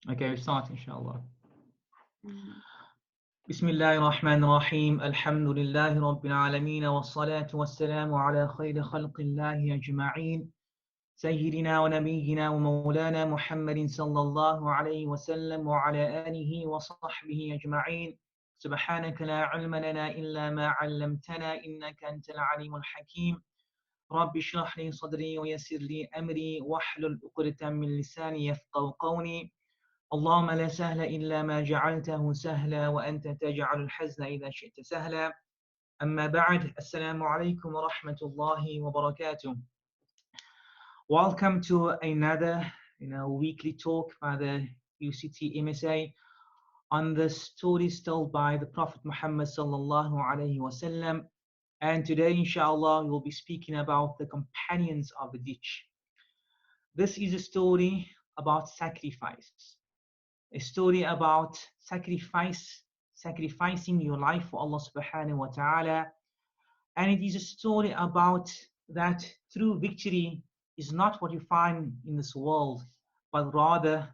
Okay, we start inshallah. Mhm. بسم الله الرحمن الرحيم الحمد لله رب العالمين والصلاة والسلام على خير خلق الله أجمعين سيدنا ونبينا ومولانا محمد صلى الله عليه وسلم وعلى آله وصحبه أجمعين. سبحانك لا علم لنا إلا ما علمتنا إنك أنت العليم الحكيم. رب اشرح لي صدري ويسر لي أمري واحلل عقدة من لساني يفقهوا قولي. اللهم لا سهل إلا ما جعلته سهلا وأنت تجعل الحزن إذا شئت سهلا. أما بعد السلام عليكم ورحمة الله وبركاته. Welcome to another weekly talk by the UCT MSA on the stories told by the Prophet Muhammad sallallahu alaihi wasallam. And today, inshallah, we'll be speaking about the companions of the ditch. This is a story about sacrifice, a story about sacrificing your life for Allah subhanahu wa ta'ala. And it is a story about that true victory is not what you find in this world, but rather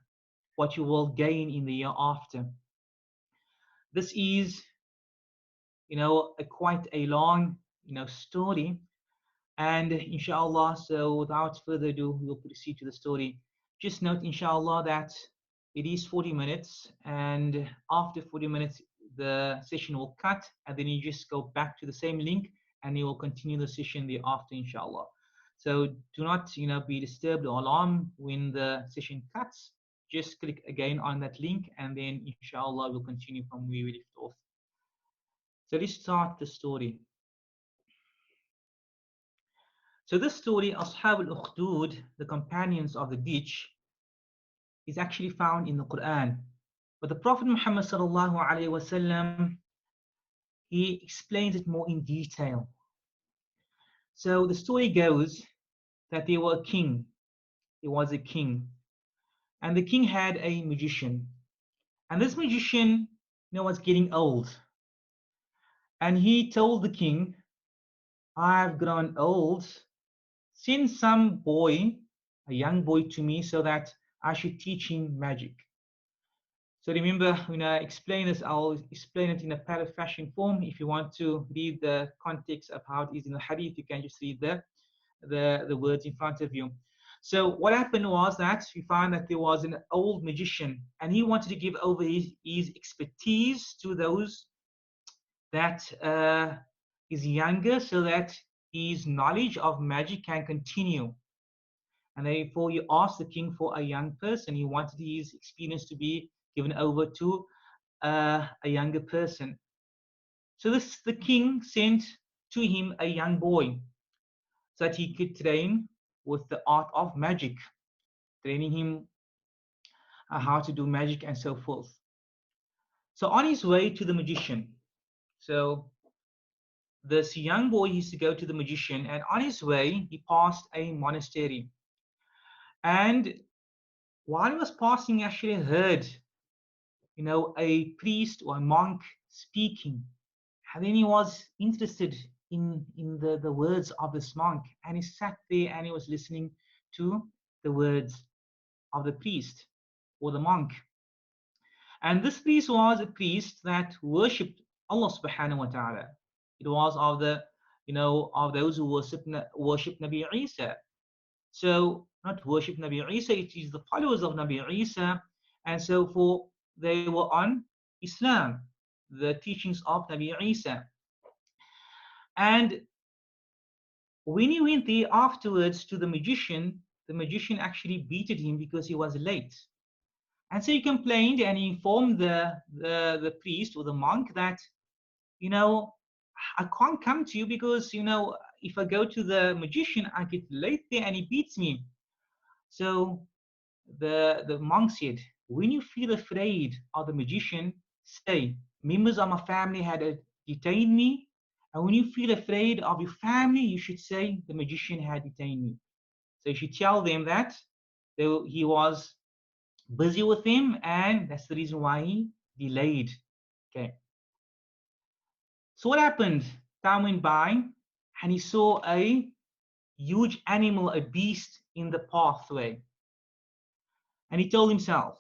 what you will gain in the year after. This is, quite a long, story. And inshallah, so without further ado, we'll proceed to the story. Just note, inshallah, that it is 40 minutes, and after 40 minutes, the session will cut, and then you just go back to the same link, and you will continue the session thereafter, inshallah. So do not, be disturbed or alarmed when the session cuts. Just click again on that link, and then inshallah, we'll continue from where we left off. So let's start the story. So this story, Ashab al-Ukhdud, the companions of the ditch, is actually found in the Quran. But the Prophet Muhammad sallallahu alaihi wasallam, he explains it more in detail. So the story goes that there was a king. There was a king, and the king had a magician, and this magician, was getting old, and he told the king, "I've grown old. Send some boy, a young boy, to me so that I should teach him magic." So remember, when I explain this, I'll explain it in a paraphrasing form. If you want to read the context of how it is in the hadith, you can just read the words in front of you. So what happened was that we found that there was an old magician, and he wanted to give over his expertise to those that is younger, so that his knowledge of magic can continue. And therefore, he asked the king for a young person. He wanted his experience to be given over to a younger person. So the king sent to him a young boy so that he could train with the art of magic, training him how to do magic and so forth. So on his way to the magician, so this young boy used to go to the magician, and on his way he passed a monastery. And while he was passing, he actually heard, a priest or a monk speaking. And then he was interested in the words of this monk. And he sat there and he was listening to the words of the priest or the monk. And this priest was a priest that worshipped Allah subhanahu wa ta'ala. It was of of those who worship Nabi Isa. So not worship Nabi Isa, it is the followers of Nabi Isa. And so for they were on Islam, the teachings of Nabi Isa. And when he went there afterwards to the magician actually beated him because he was late. And so he complained and he informed the priest or the monk that, you know, I can't come to you because, if I go to the magician, I get late there and he beats me. So the monk said, when you feel afraid of the magician, say, members of my family had detained me. And when you feel afraid of your family, you should say, the magician had detained me. So you should tell them that he was busy with them, and that's the reason why he delayed. Okay. So what happened? Time went by, and he saw a huge animal, a beast in the pathway. And he told himself,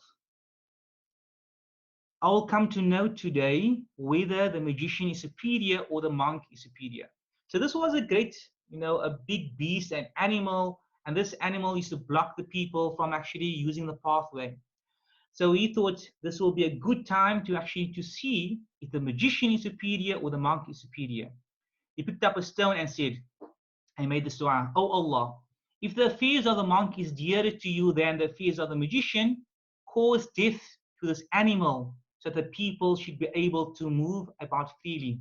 I will come to know today whether the magician is superior or the monk is superior. So this was a great, a big beast, an animal, and this animal used to block the people from actually using the pathway. So he thought this will be a good time to actually to see if the magician is superior or the monk is superior. He picked up a stone and said, I made this dua, "Oh Allah, if the affairs of the monk is dearer to you than the affairs of the magician, cause death to this animal so that the people should be able to move about freely."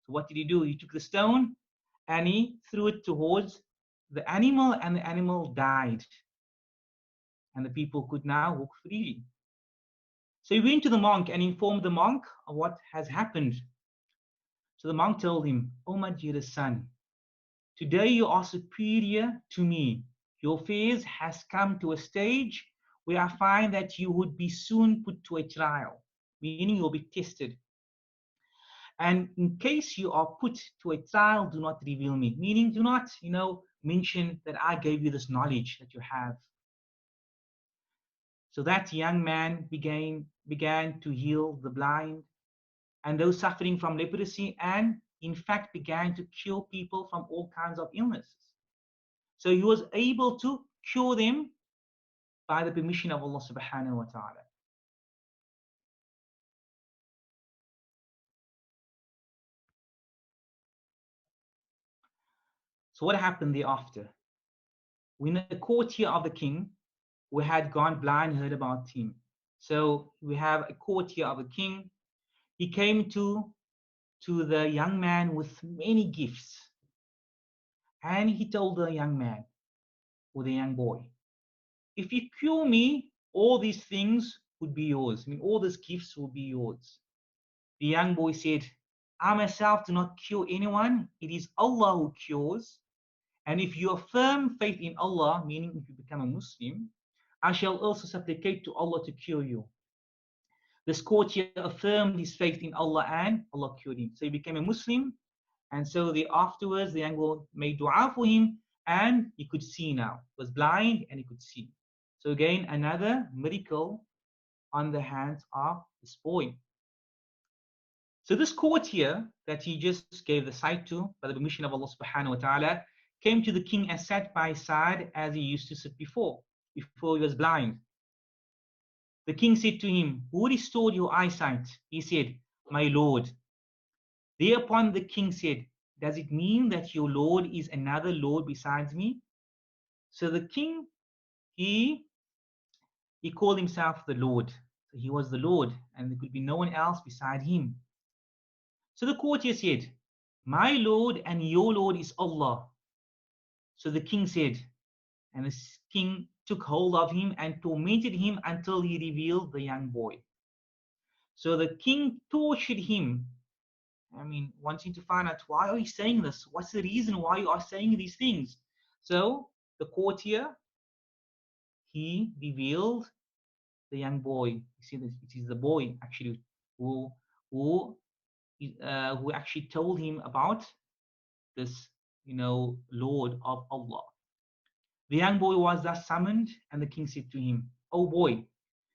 So what did he do? He took the stone and he threw it towards the animal, and the animal died. And the people could now walk freely. So he went to the monk and informed the monk of what has happened. So the monk told him, "Oh my dearest son, today you are superior to me. Your affairs has come to a stage where I find that you would be soon put to a trial, meaning you'll be tested. And in case you are put to a trial, do not reveal me, meaning do not, mention that I gave you this knowledge that you have." So that young man began to heal the blind and those suffering from leprosy, and in fact began to cure people from all kinds of illnesses. So he was able to cure them by the permission of Allah subhanahu wa ta'ala. So what happened thereafter? When the courtier of the king who had gone blind heard about him. So we have a courtier of the king. He came to the young man with many gifts. And he told the young man, or the young boy, if you cure me, all these things would be yours. I mean, all these gifts will be yours. The young boy said, I myself do not cure anyone. It is Allah who cures. And if you affirm faith in Allah, meaning if you become a Muslim, I shall also supplicate to Allah to cure you. This courtier affirmed his faith in Allah and Allah cured him. So he became a Muslim. And so afterwards, the young boy made dua for him and he could see now. He was blind and he could see. So again, another miracle on the hands of this boy. So this courtier that he just gave the sight to by the permission of Allah subhanahu wa ta'ala came to the king and sat by his side as he used to sit before he was blind. The king said to him, who restored your eyesight? He said, my lord. Thereupon the king said, does it mean that your lord is another lord besides me? So the king, he called himself the Lord. So he was the Lord and there could be no one else beside him. So the courtier said, my Lord and your Lord is Allah. So the king said, and the king took hold of him and tormented him until he revealed the young boy. So the king tortured him, wanting to find out, why are you saying this? What's the reason why you are saying these things? So the courtier, he revealed the young boy. You see, this, it is the boy actually who actually told him about this, Lord of Allah. The young boy was thus summoned, and the king said to him, "O boy,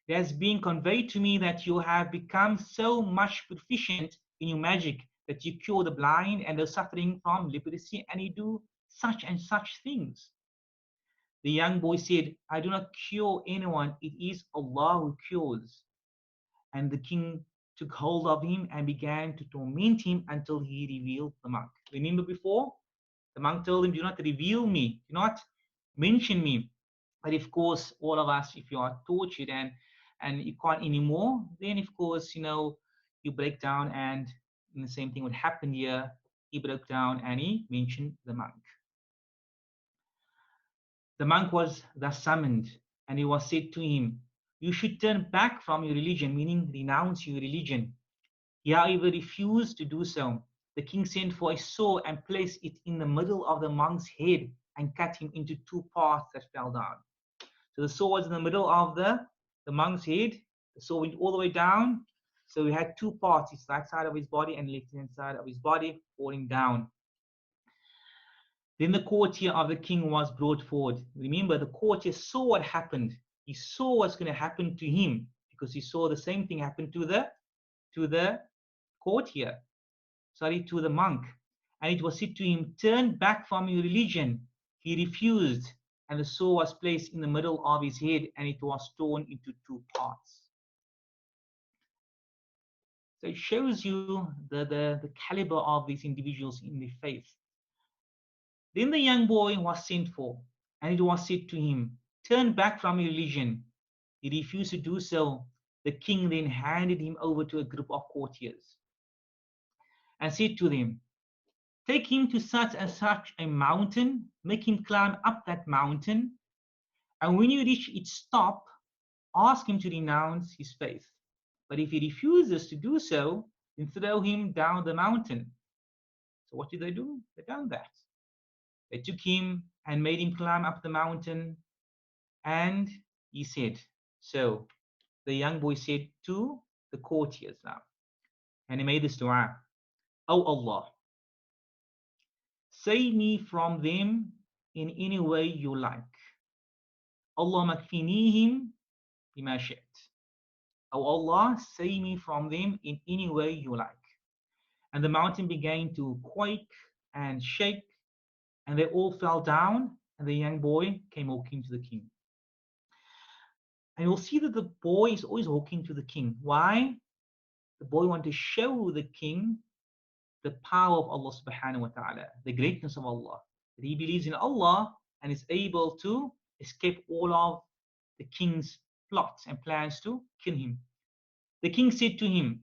it has been conveyed to me that you have become so much proficient in your magic that you cure the blind and those suffering from leprosy, and you do such and such things." The young boy said, "I do not cure anyone, it is Allah who cures." And the king took hold of him and began to torment him until he revealed the monk. Remember before? The monk told him, do not reveal me, do not mention me. But of course, all of us, if you are tortured and you can't anymore, then of course, you break down, and the same thing would happen here. He broke down and he mentioned the monk. The monk was thus summoned, and it was said to him, you should turn back from your religion, meaning renounce your religion. He, however, refused to do so. The king sent for a sword and placed it in the middle of the monk's head and cut him into two parts that fell down. So the sword was in the middle of the monk's head. The sword went all the way down. So he had two parts, his right side of his body and left hand side of his body falling down. Then the courtier of the king was brought forward. Remember, the courtier saw what happened. He saw what's going to happen to him because he saw the same thing happen to the to the courtier, to the monk, and it was said to him, "Turn back from your religion." He refused, and the sword was placed in the middle of his head, and it was torn into two parts. So it shows you the caliber of these individuals in the faith. Then the young boy was sent for, and it was said to him, "Turn back from your religion." He refused to do so. The king then handed him over to a group of courtiers and said to them, "Take him to such and such a mountain, make him climb up that mountain, and when you reach its top, ask him to renounce his faith. But if he refuses to do so, then throw him down the mountain." So what did they do? They done that. They took him and made him climb up the mountain, and he said, so the young boy said to the courtiers now, and he made this dua, "Oh Allah, save me from them in any way you like. Allahumma kfinihim bima shi't." Oh Allah, save me from them in any way you like. And the mountain began to quake and shake, and they all fell down, and the young boy came walking to the king. And you'll see that the boy is always walking to the king. Why? The boy wants to show the king the power of Allah subhanahu wa ta'ala, the greatness of Allah, that he believes in Allah and is able to escape all of the king's plots and plans to kill him. The king said to him,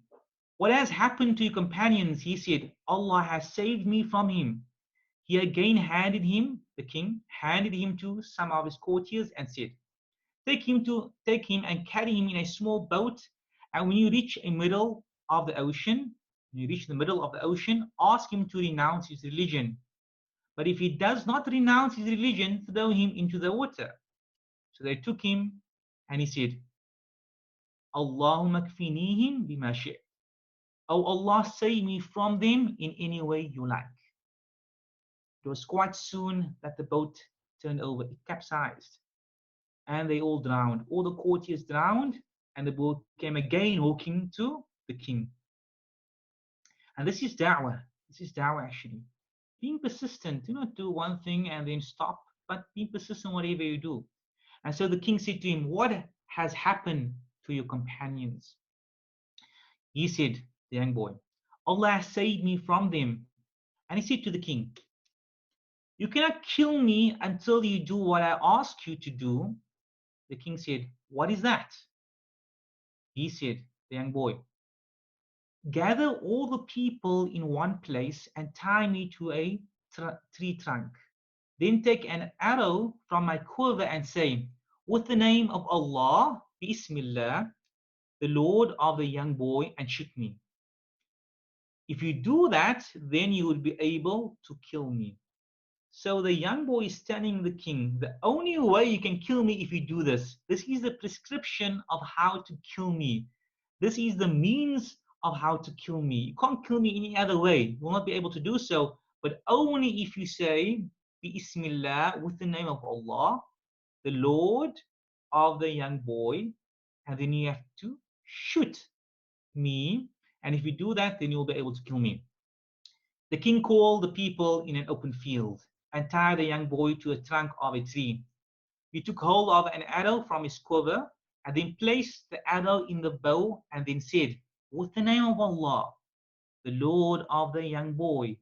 "What has happened to your companions?" He said, "Allah has saved me from him." He again handed him, the king handed him to some of his courtiers and said, take him and carry him in a small boat, and when you reach the middle of the ocean, ask him to renounce his religion. But if he does not renounce his religion, throw him into the water. So they took him, and he said, "Allahumma kfinihim bima shi't." Oh Allah, save me from them in any way you like. It was quite soon that the boat turned over, it capsized, and they all drowned. All the courtiers drowned, and the boat came again walking to the king. And this is da'wah. This is da'wah actually. Being persistent. Do not do one thing and then stop, but be persistent whatever you do. And so the king said to him, "What has happened to your companions?" He said, the young boy, "Allah has saved me from them." And he said to the king, "You cannot kill me until you do what I ask you to do." The king said, "What is that?" He said, the young boy, "Gather all the people in one place and tie me to a tree trunk. Then take an arrow from my quiver and say, 'With the name of Allah, Bismillah, the Lord of the young boy,' and shoot me. If you do that, then you will be able to kill me." So the young boy is telling the king, the only way you can kill me if you do this. This is the prescription of how to kill me. This is the means of how to kill me. You can't kill me any other way. You will not be able to do so, but only if you say, Bismillah, with the name of Allah, the Lord of the young boy, and then you have to shoot me. And if you do that, then you'll be able to kill me. The king called the people in an open field and tied the young boy to a trunk of a tree. He took hold of an arrow from his quiver and then placed the arrow in the bow and then said, "With the name of Allah, the Lord of the young boy,"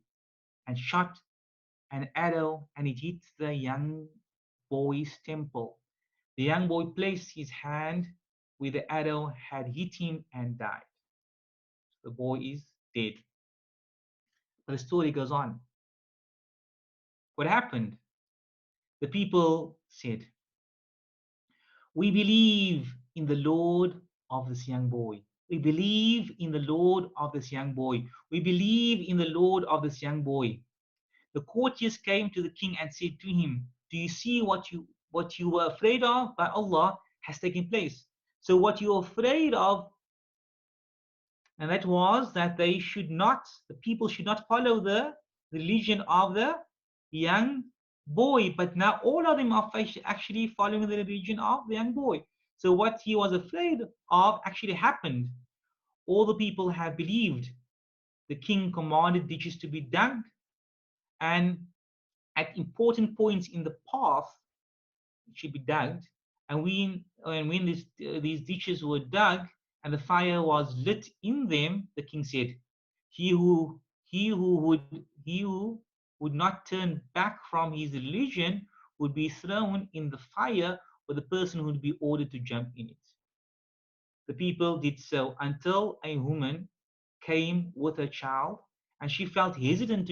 and shot an arrow, and it hit the young boy's temple. The young boy placed his hand where the arrow had hit him and died. The boy is dead. But the story goes on. What happened? The people said, "We believe in the Lord of this young boy. We believe in the Lord of this young boy. We believe in the Lord of this young boy." The courtiers came to the king and said to him, "Do you see what you were afraid of by Allah has taken place?" So what you were afraid of, and that was that the people should not follow the religion of the young boy, but now all of them are actually following the religion of the young boy. So what he was afraid of actually happened. All the people have believed. The king commanded ditches to be dug, and at important points in the path, it should be dug. And when these ditches were dug and the fire was lit in them, the king said, "He who he who would not turn back from his religion would be thrown in the fire, or the person who would be ordered to jump in it." The people did so until a woman came with her child, and she felt hesitant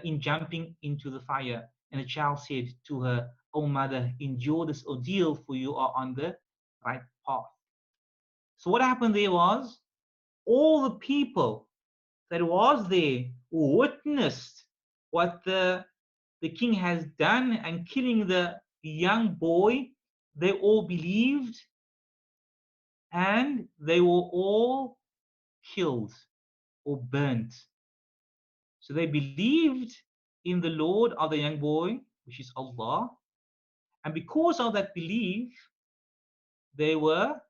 in jumping into the fire. And the child said to her, "O mother, endure this ordeal, for you are on the right path." So what happened there was, all the people that was there who witnessed what the king has done and killing the young boy, they all believed, and they were all killed or burnt. So they believed in the Lord of the young boy, which is Allah, and because of that belief, they were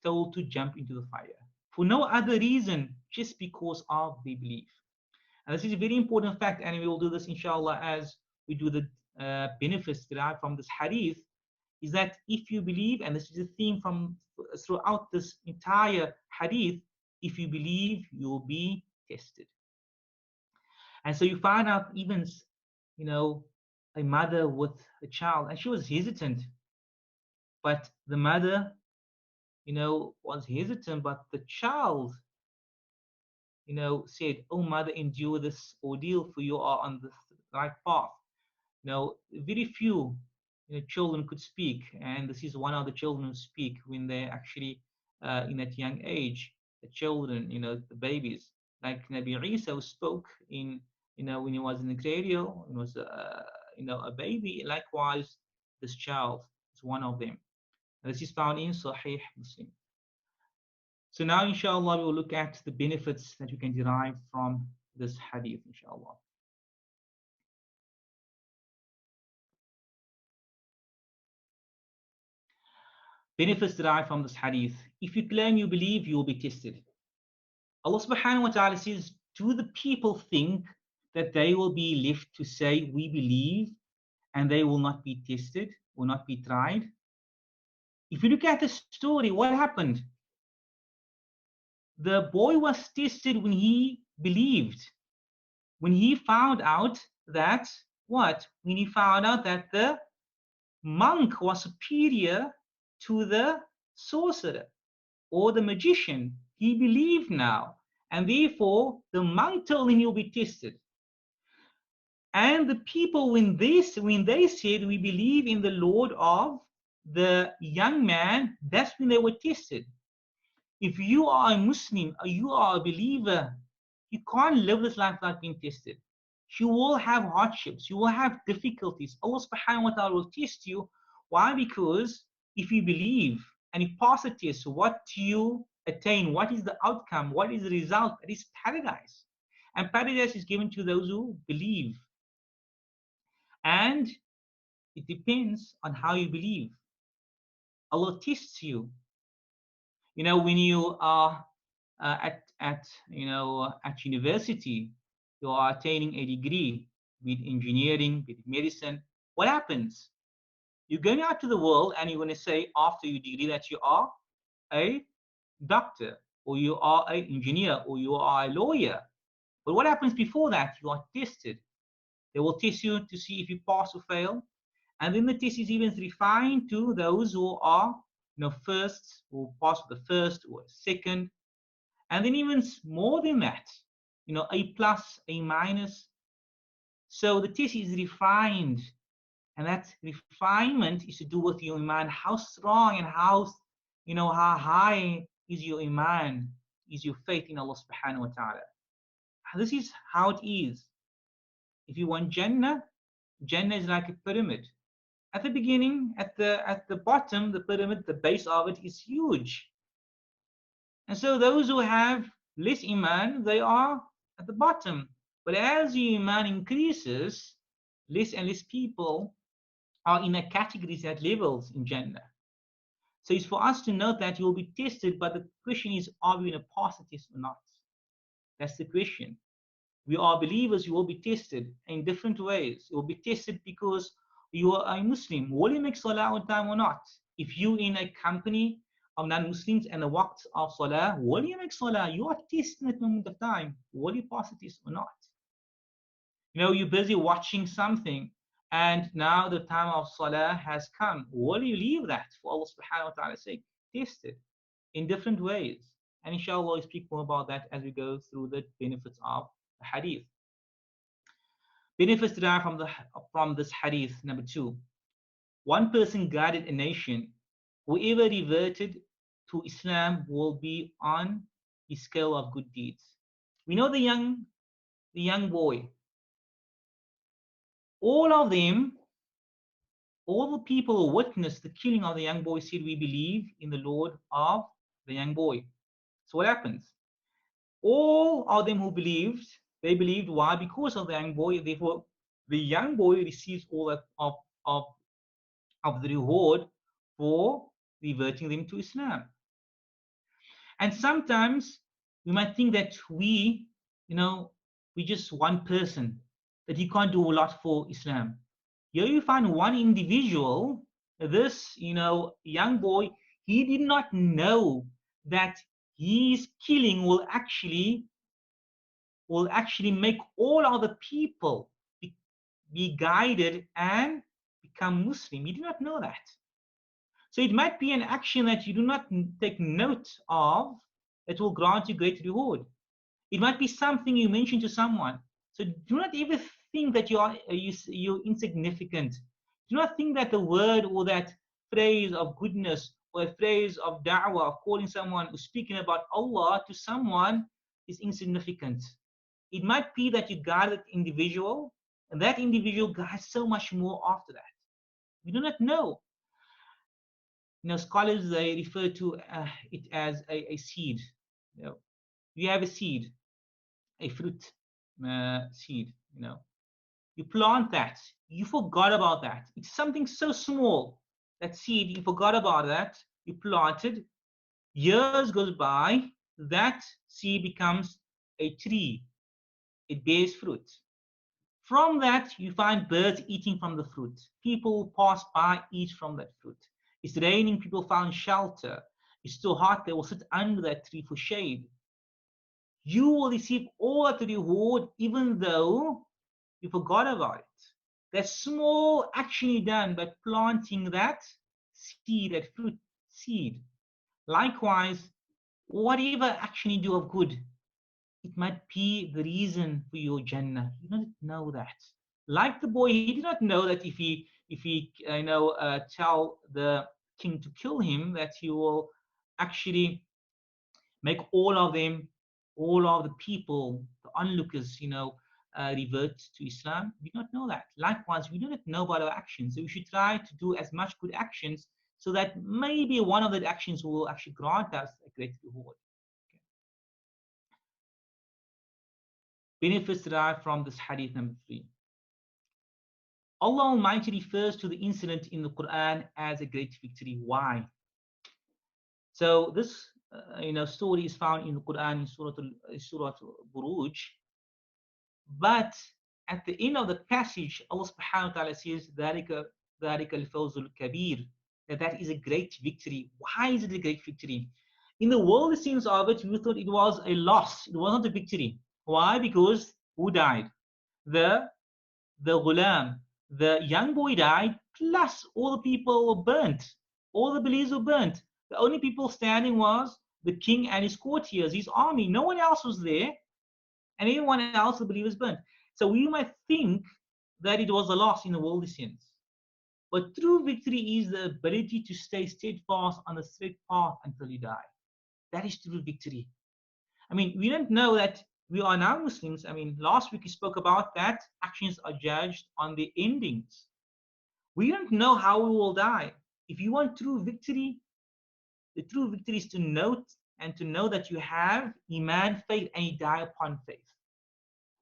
told to jump into the fire for no other reason, just because of their belief. And this is a very important fact, and we will do this inshallah as we do the benefits derived from this hadith. Is that if you believe, and this is a theme from throughout this entire hadith, if you believe, you will be tested. And so you find out even, a mother with a child, and she was hesitant, but the mother, was hesitant, but the child, said, "Oh, mother, endure this ordeal, for you are on the right path." Very few children could speak, and this is one of the children who speak when they're actually in that young age. The children, the babies, like Nabi Isa, who spoke when he was in the cradle, and was a baby. Likewise, this child is one of them. And this is found in Sahih Muslim. So now, inshallah, we will look at the benefits that you can derive from this hadith, inshallah. Benefits derived from this hadith. If you claim you believe, you will be tested. Allah subhanahu wa ta'ala says, do the people think that they will be left to say, we believe, and they will not be tested, will not be tried? If you look at the story, what happened? The boy was tested when he believed. When he found out that, what? When he found out that the monk was superior to the sorcerer or the magician. He believed now, and therefore the monk told him, "You'll be tested." And the people, when they said, "We believe in the Lord of the young man," that's when they were tested. If you are a Muslim or you are a believer, you can't live this life without being tested. You will have hardships, you will have difficulties. Allah subhanahu wa ta'ala will test you. Why? Because if you believe and you pass the test, what do you attain? What is the outcome? What is the result? It is paradise. And paradise is given to those who believe. And it depends on how you believe. Allah tests you. When you are at university, you are attaining a degree with engineering, with medicine. What happens? You're going out to the world and you're going to say after your degree that you are a doctor, or you are an engineer, or you are a lawyer. But what happens before that? You are tested. They will test you to see if you pass or fail. And then the test is even refined to those who are first, who pass the first or second. And then even more than that, A plus, A minus. So the test is refined. And that refinement is to do with your iman. How strong and how high is your iman, is your faith in Allah subhanahu wa ta'ala. This is how it is. If you want Jannah, Jannah is like a pyramid. At the beginning, at the bottom, the pyramid, the base of it is huge. And so those who have less iman, they are at the bottom. But as your iman increases, less and less people are in a categories at levels in Jannah. So it's for us to note that you will be tested, but the question is, are we going to pass the test or not? That's the question. We are believers, you will be tested in different ways. You will be tested because you are a Muslim. Will you make salah on time or not? If you in a company of non-Muslims and the waqt of salah, will you make salah? You are tested at the moment of time. Will you pass the test or not? You know, you're busy watching something and now the time of salah has come. Will you leave that for Allah subhanahu wa ta'ala's sake? Tested in different ways. And inshallah, we'll speak more about that as we go through the benefits of the hadith. Benefits derived from this hadith. Number 2, one person guided a nation. Whoever reverted to Islam will be on the scale of good deeds. We know the young boy. All of them, all the people who witnessed the killing of the young boy said, we believe in the Lord of the young boy. So what happens? All of them who believed, they believed. Why? Because of the young boy. Therefore, the young boy receives all of the reward for reverting them to Islam. And sometimes we might think that we just one person, that he can't do a lot for Islam. Here you find one individual, this young boy, he did not know that his killing will actually make all other people be guided and become Muslim. You do not know that. So it might be an action that you do not take note of that will grant you great reward. It might be something you mention to someone. So do not ever think that you're insignificant. Do not think that the word or that phrase of goodness or a phrase of da'wah, of calling someone who's speaking about Allah to someone, is insignificant. It might be that you guide that individual, and that individual guides so much more after that. We do not know. Scholars, they refer to it as a seed. You have a seed, a fruit seed. You plant that. You forgot about that. It's something so small. That seed, you forgot about that. You planted. Years goes by. That seed becomes a tree. It bears fruit. From that, you find birds eating from the fruit. People pass by, eat from that fruit. It's raining, people found shelter. It's still hot, they will sit under that tree for shade. You will receive all the reward even though you forgot about it. That small action you done by planting that seed, that fruit seed. Likewise, whatever action you do of good, it might be the reason for your Jannah. You don't know that. Like the boy, he did not know that if he tell the king to kill him, that he will actually make all of them, all of the people, the onlookers, revert to Islam. We do not know that. Likewise, we do not know about our actions. So we should try to do as much good actions so that maybe one of the actions will actually grant us a great reward. Benefits derived from this hadith number 3. Allah Almighty refers to the incident in the Quran as a great victory. Why? So this story is found in the Quran in Surah Buruj. But at the end of the passage, Allah subhanahu wa ta'ala says, ذَلِكَ الْفَوْزُ الْكَبِيرُ, that is a great victory. Why is it a great victory? In the world sense of it, we thought it was a loss. It wasn't a victory. Why? Because who died? The ghulam, the young boy died, plus all the people were burnt. All the believers were burnt. The only people standing was the king and his courtiers, his army. No one else was there. And everyone else, the believers, burnt. So we might think that it was a loss in the worldly sense. But true victory is the ability to stay steadfast on the straight path until you die. That is true victory. I mean, we don't know that we are now Muslims. I mean, last week we spoke about that actions are judged on the endings. We don't know how we will die. If you want true victory, the true victory is to note and to know that you have Iman, faith, and you die upon faith.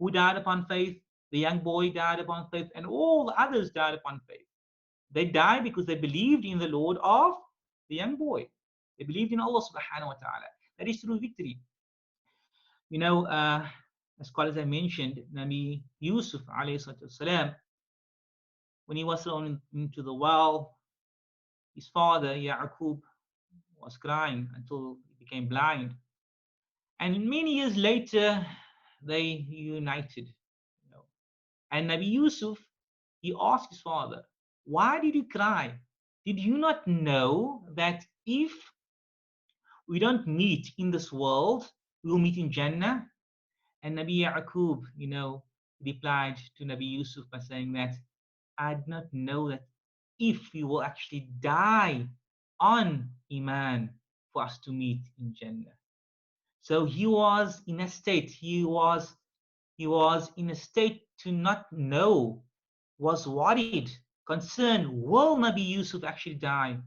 Who died upon faith? The young boy died upon faith, and all the others died upon faith. They died because they believed in the Lord of the young boy. They believed in Allah subhanahu wa ta'ala. That is true victory. You know, as scholars have mentioned, Nabi Yusuf alayhi salam, when he was thrown into the well, his father Yaqub was crying until he became blind. And many years later, they united. You know. And Nabi Yusuf, he asked his father, "Why did you cry? Did you not know that if we don't meet in this world, we will meet in Jannah?" And Nabi Yaqub, replied to Nabi Yusuf by saying that I did not know that if we will actually die on Iman for us to meet in Jannah. So he was in a state, he was in a state to not know, was worried, concerned, will Nabi Yusuf actually die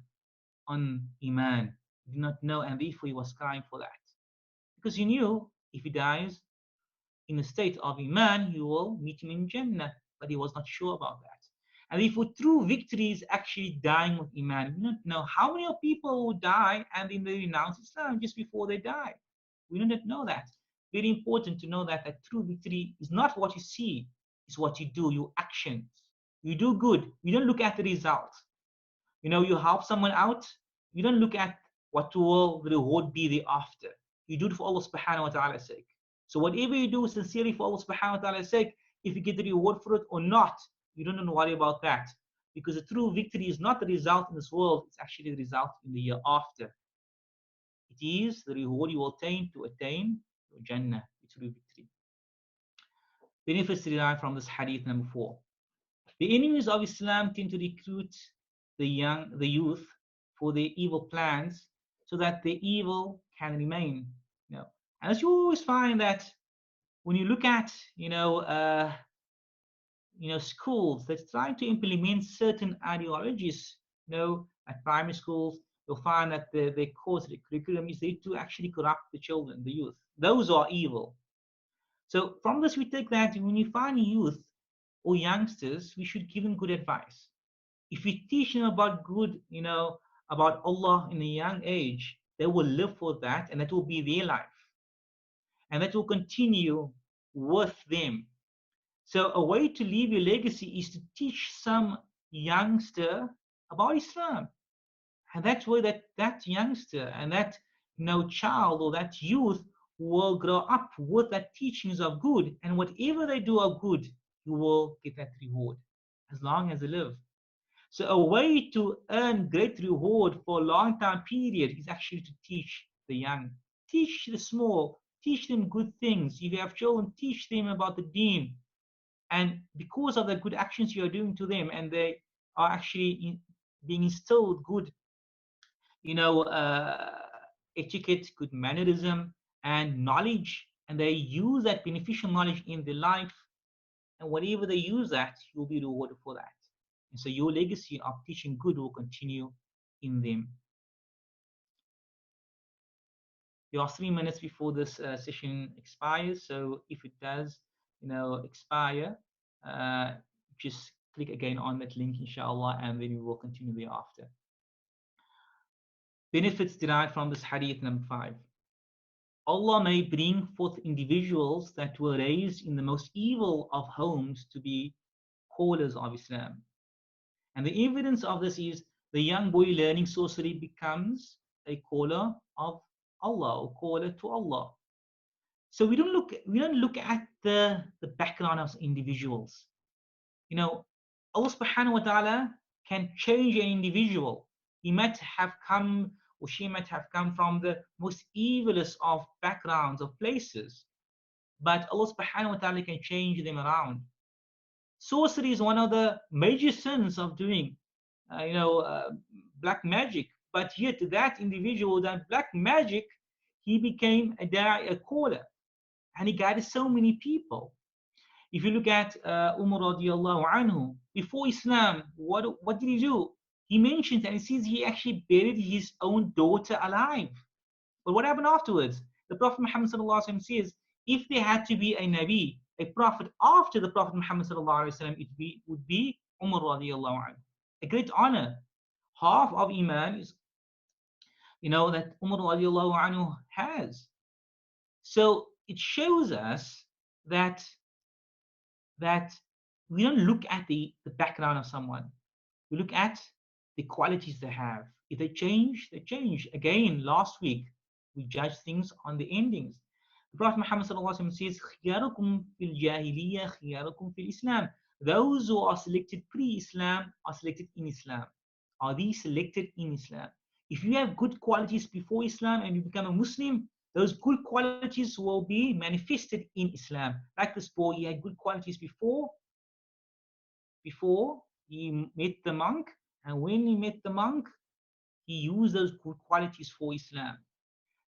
on Iman? He did not know, and therefore he was crying for that. Because he knew if he dies in a state of Iman, he will meet him in Jannah, but he was not sure about that. And therefore, true victory is actually dying with Iman. We don't know how many people will die and then they renounce Islam just before they die. We don't know that. Very important to know that true victory is not what you see, it's what you do, your actions. You do good, you don't look at the result. You help someone out, you don't look at what will the reward be thereafter. You do it for Allah subhanahu wa ta'ala's sake. So whatever you do sincerely for Allah subhanahu wa ta'ala's sake, if you get the reward for it or not, you don't need to worry about that. Because the true victory is not the result in this world, it's actually the result in the year after. It is the reward you will attain your Jannah, the true victory. Benefits derived from this hadith number 4. The enemies of Islam tend to recruit the youth for their evil plans so that the evil can remain. And as you always find that when you look at schools that's trying to implement certain ideologies, at primary schools, you'll find that their course, the curriculum is there to actually corrupt the children, the youth. Those are evil. So from this, we take that when you find youth or youngsters, we should give them good advice. If we teach them about good, about Allah in a young age, they will live for that, and that will be their life. And that will continue with them. So a way to leave your legacy is to teach some youngster about Islam. And that's where that youngster and that child or that youth will grow up with that teachings of good. And whatever they do of good, you will get that reward as long as they live. So a way to earn great reward for a long time period is actually to teach the young. Teach the small. Teach them good things. If you have children, teach them about the deen. And because of the good actions you are doing to them, and they are actually being instilled good, etiquette, good mannerism, and knowledge, and they use that beneficial knowledge in their life, and whatever they use that, you'll be rewarded for that. And so your legacy of teaching good will continue in them. There are 3 minutes before this session expires, so if it does, expire, just click again on that link, inshallah, and then we will continue thereafter. Benefits derived from this hadith number 5. Allah may bring forth individuals that were raised in the most evil of homes to be callers of Islam. And the evidence of this is the young boy learning sorcery becomes a caller of Allah or caller to Allah. So we don't look at the background of individuals. Allah subhanahu wa ta'ala can change an individual. He might have come or she might have come from the most evilest of backgrounds of places, but Allah subhanahu wa ta'ala can change them around. Sorcery is one of the major sins of doing, black magic. But yet that individual, that black magic, he became a caller, and he guided so many people. If you look at Umar radiallahu anhu, before Islam, what did he do? He mentions, and it says he actually buried his own daughter alive. But what happened afterwards? The Prophet Muhammad sallallahu alaihi wasallam says, if there had to be a Nabi, a prophet after the Prophet Muhammad sallallahu alaihi wasallam, it would be Umar radiallahu anhu. A great honor. Half of Iman is that Umar radiallahu anhu has. So it shows us that that we don't look at the background of someone. We look at the qualities they have. If they change, they change. Again, last week, we judge things on the endings. The Prophet Muhammad says, خِيَارُكُمْ فِي الْجَاهِلِيَّةِ خِيَارُكُمْ فِي الْإِسْلَامِ. Those who are selected pre-Islam are selected in Islam. Are these selected in Islam? If you have good qualities before Islam and you become a Muslim, those good qualities will be manifested in Islam. Like this boy, he had good qualities before he met the monk, and when he met the monk, he used those good qualities for Islam.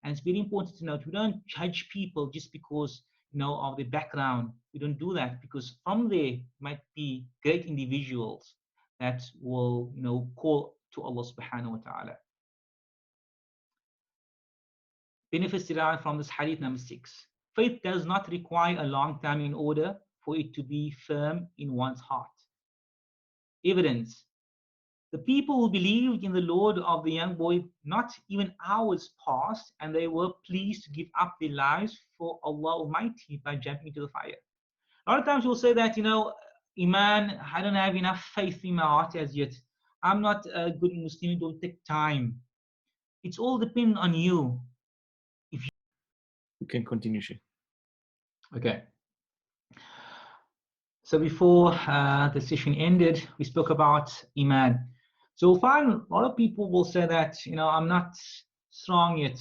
And it's very important to note we don't judge people just because of their background. We don't do that, because from there might be great individuals that will call to Allah subhanahu wa ta'ala. Benefits derived from this hadith number 6. Faith does not require a long time in order for it to be firm in one's heart. Evidence. The people who believed in the Lord of the young boy, not even hours passed, and they were pleased to give up their lives for Allah Almighty by jumping into the fire. A lot of times we'll say that, Iman, I don't have enough faith in my heart as yet. I'm not a good Muslim, it will take time. It's all dependent on you. You can continue, Sheikh. Okay. So before the session ended, we spoke about Iman. So we'll find a lot of people will say that, I'm not strong yet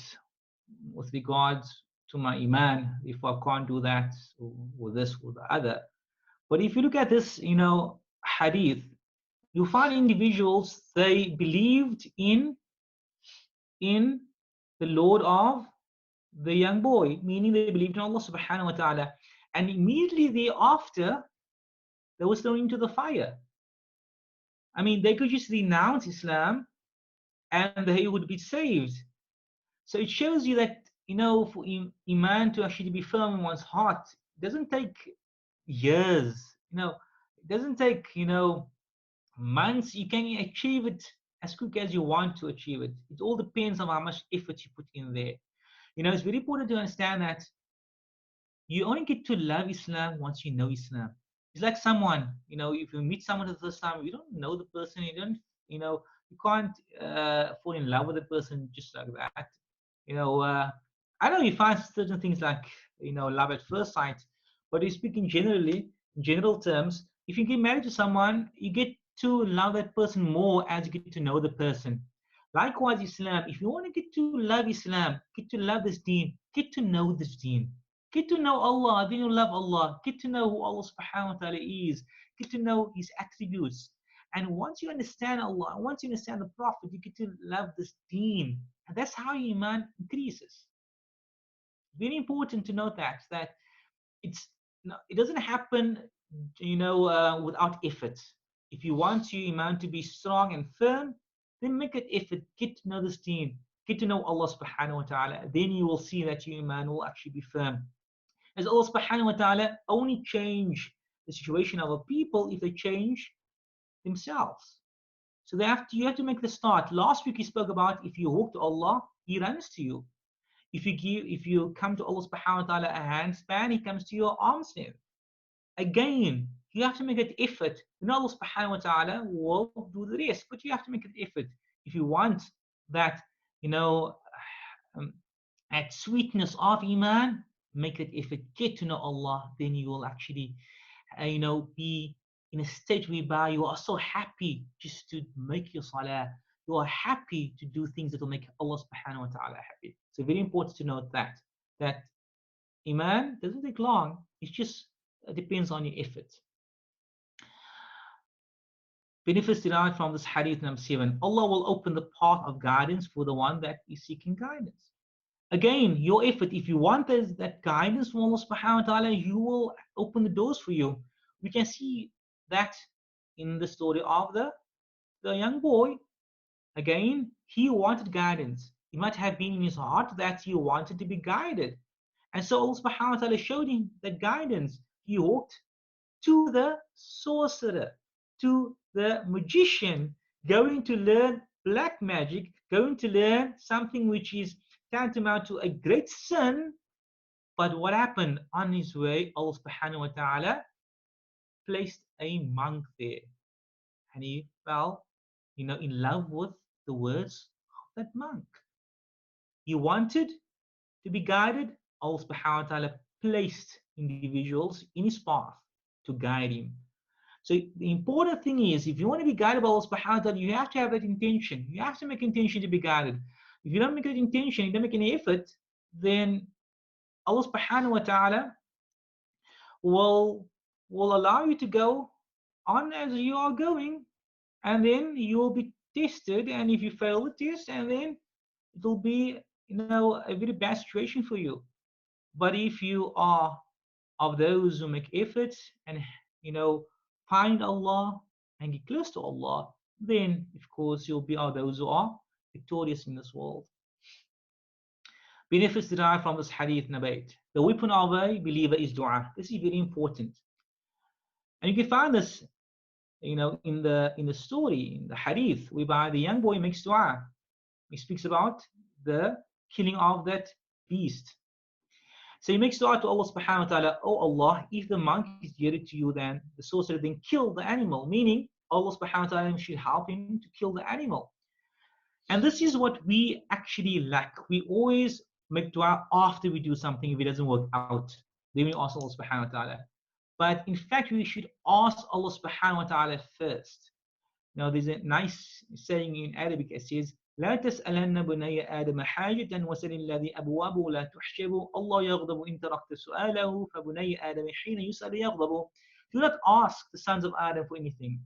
with regards to my Iman, if I can't do that or this or the other. But if you look at this, hadith, you find individuals, they believed in the Lord of the young boy, meaning they believed in Allah subhanahu wa ta'ala. And immediately thereafter, they were thrown into the fire. I mean, they could just renounce Islam and they would be saved. So it shows you that, for Iman to actually be firm in one's heart, it doesn't take years. It doesn't take, months. You can achieve it as quick as you want to achieve it. It all depends on how much effort you put in there. It's very important to understand that you only get to love Islam once you know Islam. It's like someone, if you meet someone for the first time, you don't know the person, you can't fall in love with the person just like that. I know you find certain things like, love at first sight, but you speaking generally, in general terms, if you get married to someone, you get to love that person more as you get to know the person. Likewise, Islam, if you want to get to love Islam, get to love this deen, get to know this deen. Get to know Allah, then you love Allah. Get to know who Allah subhanahu wa ta'ala is. Get to know His attributes. And once you understand Allah, once you understand the Prophet, you get to love this deen. And that's how your Iman increases. Very important to note that it doesn't happen, without effort. If you want your Iman to be strong and firm, then make an effort. Get to know this deen. Get to know Allah subhanahu wa ta'ala. Then you will see that your Iman will actually be firm. As Allah subhanahu wa ta'ala only change the situation of a people if they change themselves. So you have to make the start. Last week we spoke about if you walk to Allah, He runs to you. If you come to Allah subhanahu wa ta'ala a handspan, He comes to your arm's length. Again, you have to make an effort. Then Allah subhanahu wa ta'ala will do the rest. But you have to make an effort. If you want that, that sweetness of Iman, make it effort, get to know Allah, then you will actually, be in a state whereby you are so happy just to make your salah. You are happy to do things that will make Allah subhanahu wa ta'ala happy. So very important to note that Iman doesn't take long. It just depends on your effort. Benefits derived from this hadith number 7. Allah will open the path of guidance for the one that is seeking guidance. Again, your effort, if you want that guidance from Allah subhanahu wa ta'ala, you will open the doors for you. We can see that in the story of the young boy. Again, he wanted guidance. It might have been in his heart that he wanted to be guided. And so Allah subhanahu wa ta'ala showed him that guidance. He walked to the sorcerer, to the magician, going to learn black magic going to learn something which is tantamount to a great sin. But what happened on his way? Allah subhanahu wa ta'ala placed a monk there. And he fell, in love with the words of that monk. He wanted to be guided. Allah subhanahu wa ta'ala placed individuals in his path to guide him. So the important thing is, if you want to be guided by Allah subhanahu wa ta'ala, you have to have that intention. You have to make intention to be guided. If you don't make that intention, you don't make any effort, then Allah subhanahu wa ta'ala will allow you to go on as you are going, and then you will be tested. And if you fail the test, and then it will be a very bad situation for you. But if you are of those who make efforts and find Allah and get close to Allah, then of course you'll be of those who are victorious in this world. Benefits derived from this hadith Nabayt. The weapon of a believer is dua. This is very important. And you can find this in the story, in the hadith, whereby the young boy makes dua. He speaks about the killing of that beast. So he makes dua to Allah subhanahu wa ta'ala, oh Allah, if the monk is dearer to you than the sorcerer, then kill the animal. Meaning Allah subhanahu wa ta'ala should help him to kill the animal. And this is what we actually lack. We always make dua after we do something if it doesn't work out. Then we ask Allah subhanahu wa ta'ala. But in fact, we should ask Allah subhanahu wa ta'ala first. Now there's a nice saying in Arabic. It says, لا تسألن بني آدم حاجة وسل الذي أبوابه لا تحجب الله يغضب إن تركت سؤاله فبني آدم حين يسأل يغضب. Do not ask the sons of Adam for anything,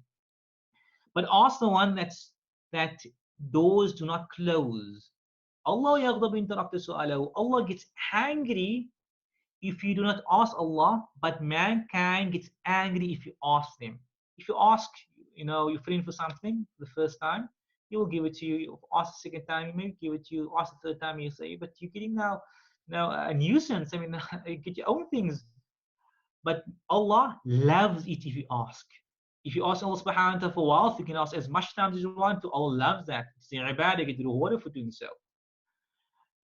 but ask the one that doors do not close. Allah يغضب إن تركت سؤاله. Allah gets angry if you do not ask Allah, but mankind gets angry if you ask them. If you ask, your friend for something the first time, he will give it to you. You ask the second time, he may give it to you. Ask the third time, you say, but you're getting now a nuisance. I mean, you get your own things. But Allah loves it if you ask. If you ask Allah subhanahu wa ta'ala for wealth, you can ask as much times as you want to. Allah loves that. It's the ibadah, get rewarded for doing so.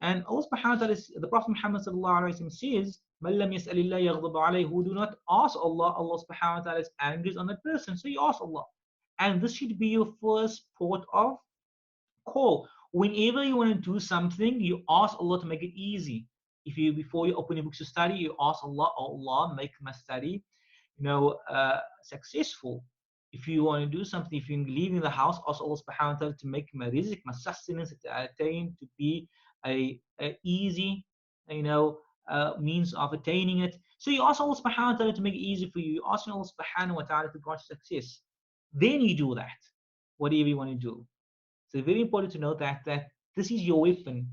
And Allah subhanahu wa ta'ala, the Prophet Muhammad sallallahu alayhi wa sallam says, مَنْ لَمْ يَسْأَلِ اللَّهِ يَغْضَبُ عَلَيْهِ. Who do not ask Allah, Allah subhanahu wa ta'ala is angry on that person. So you ask Allah. And this should be your first port of call. Whenever you want to do something, you ask Allah to make it easy. Before you open your books to study, you ask Allah, oh Allah, make my study, successful. If you want to do something, if you're leaving the house, ask Allah subhanahu wa ta'ala to make my rizq, my sustenance, attain to be a easy, means of attaining it. So you ask Allah subhanahu wa ta'ala to make it easy for you. You ask Allah subhanahu wa ta'ala to grant success. Then you do that, whatever you want to do. So very important to know that this is your weapon.